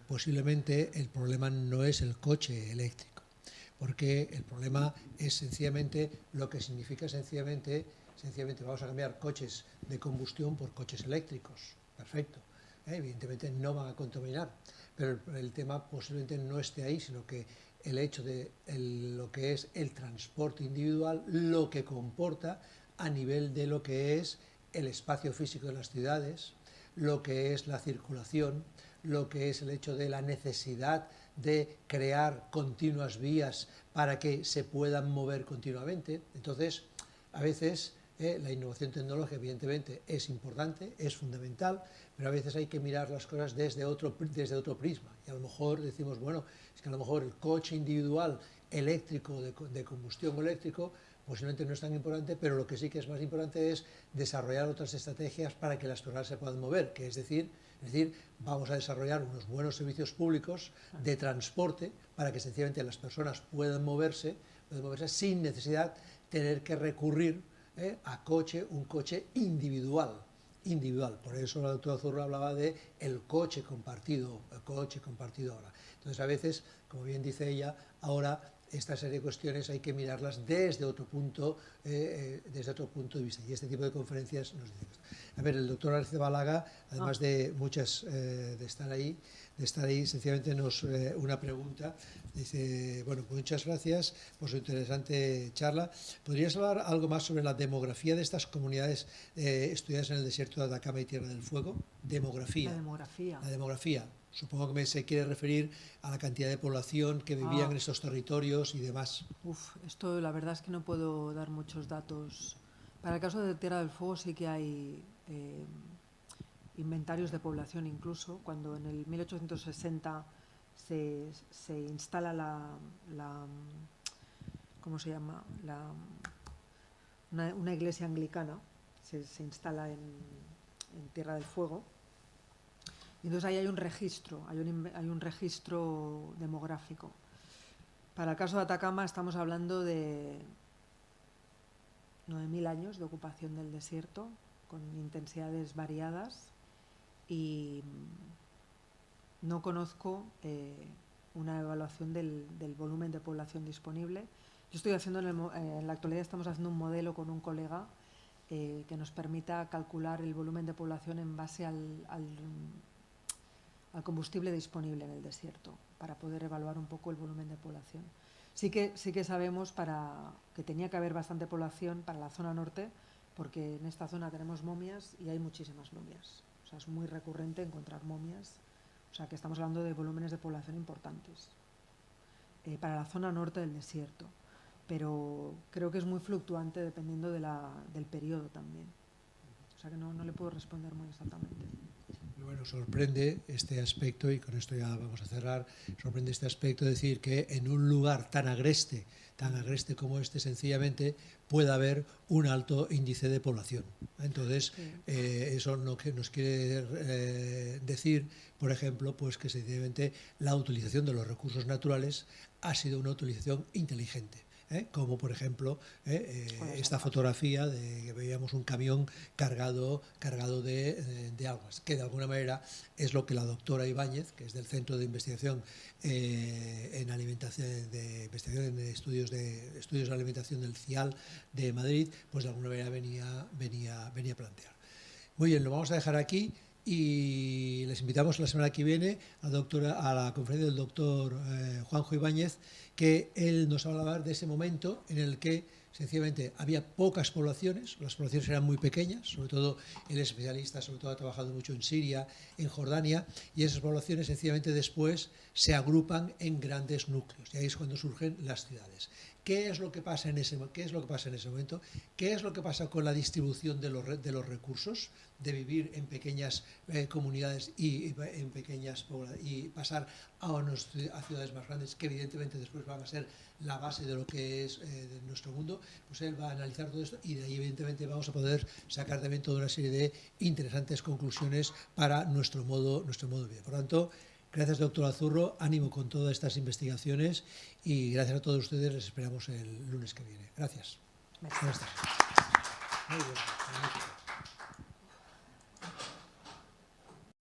posiblemente el problema no es el coche eléctrico, porque el problema es sencillamente lo que significa sencillamente vamos a cambiar coches de combustión por coches eléctricos. Perfecto. Evidentemente no van a contaminar, pero el tema posiblemente no esté ahí, sino que el hecho de lo que es el transporte individual, lo que comporta a nivel de lo que es el espacio físico de las ciudades, lo que es la circulación, lo que es el hecho de la necesidad de crear continuas vías para que se puedan mover continuamente. Entonces, a veces la innovación tecnológica evidentemente es importante, es fundamental, pero a veces hay que mirar las cosas desde otro prisma. Y a lo mejor decimos, bueno, es que a lo mejor el coche individual eléctrico, de combustión eléctrico, posiblemente no es tan importante, pero lo que sí que es más importante es desarrollar otras estrategias para que las personas se puedan mover, que es decir, vamos a desarrollar unos buenos servicios públicos de transporte para que sencillamente las personas puedan moverse sin necesidad de tener que recurrir a un coche individual. Por eso la doctora Zurro hablaba de el coche compartido ahora. Entonces, a veces, como bien dice ella, ahora esta serie de cuestiones hay que mirarlas desde otro punto de vista. Y este tipo de conferencias nos dice esto. A ver, el doctor Arrizabalaga, además de muchas de estar ahí, sencillamente una pregunta. Dice, bueno, pues muchas gracias por su interesante charla. ¿Podrías hablar algo más sobre la demografía de estas comunidades estudiadas en el desierto de Atacama y Tierra del Fuego? La demografía. Supongo que se quiere referir a la cantidad de población que vivían en estos territorios y demás. Esto la verdad es que no puedo dar muchos datos. Para el caso de Tierra del Fuego sí que hay inventarios de población incluso. Cuando en el 1860 se instala ¿cómo se llama? Una iglesia anglicana, se instala en Tierra del Fuego. Y entonces ahí hay un registro, hay un registro demográfico. Para el caso de Atacama estamos hablando de 9.000 años de ocupación del desierto, con intensidades variadas, y no conozco una evaluación del volumen de población disponible. Yo estoy haciendo, en la actualidad estamos haciendo un modelo con un colega que nos permita calcular el volumen de población en base al combustible disponible en el desierto, para poder evaluar un poco el volumen de población. Sí que sabemos que tenía que haber bastante población para la zona norte, porque en esta zona tenemos momias y hay muchísimas momias. O sea, es muy recurrente encontrar momias. O sea, que estamos hablando de volúmenes de población importantes para la zona norte del desierto. Pero creo que es muy fluctuante dependiendo del periodo también. O sea, que no le puedo responder muy exactamente. Bueno, sorprende este aspecto, y con esto ya vamos a cerrar, sorprende este aspecto de decir que en un lugar tan agreste como este, sencillamente puede haber un alto índice de población. Entonces, eso no nos quiere decir, por ejemplo, pues que sencillamente la utilización de los recursos naturales ha sido una utilización inteligente. como por ejemplo esta fotografía de que veíamos un camión cargado de algas, que de alguna manera es lo que la doctora Ibáñez, que es del Centro de Investigación en Alimentación, de Investigación en Estudios de la Alimentación del CIAL de Madrid, pues de alguna manera venía a plantear. Muy bien, lo vamos a dejar aquí. Y les invitamos la semana que viene a la conferencia del doctor Juanjo Ibáñez, que él nos va a hablar de ese momento en el que sencillamente había pocas poblaciones, las poblaciones eran muy pequeñas, sobre todo él es especialista, sobre todo ha trabajado mucho en Siria, en Jordania, y esas poblaciones sencillamente después se agrupan en grandes núcleos, y ahí es cuando surgen las ciudades. ¿Qué es lo que pasa en ese momento? ¿Qué es lo que pasa con la distribución de los recursos? De vivir en pequeñas comunidades y pasar a ciudades más grandes, que evidentemente después van a ser la base de lo que es de nuestro mundo. Pues él va a analizar todo esto y de ahí evidentemente vamos a poder sacar también toda una serie de interesantes conclusiones para nuestro modo de vida. Por lo tanto, gracias, doctor Azurro, ánimo con todas estas investigaciones y gracias a todos ustedes, les esperamos el lunes que viene. Gracias. Merci. Buenas tardes. Muy bien.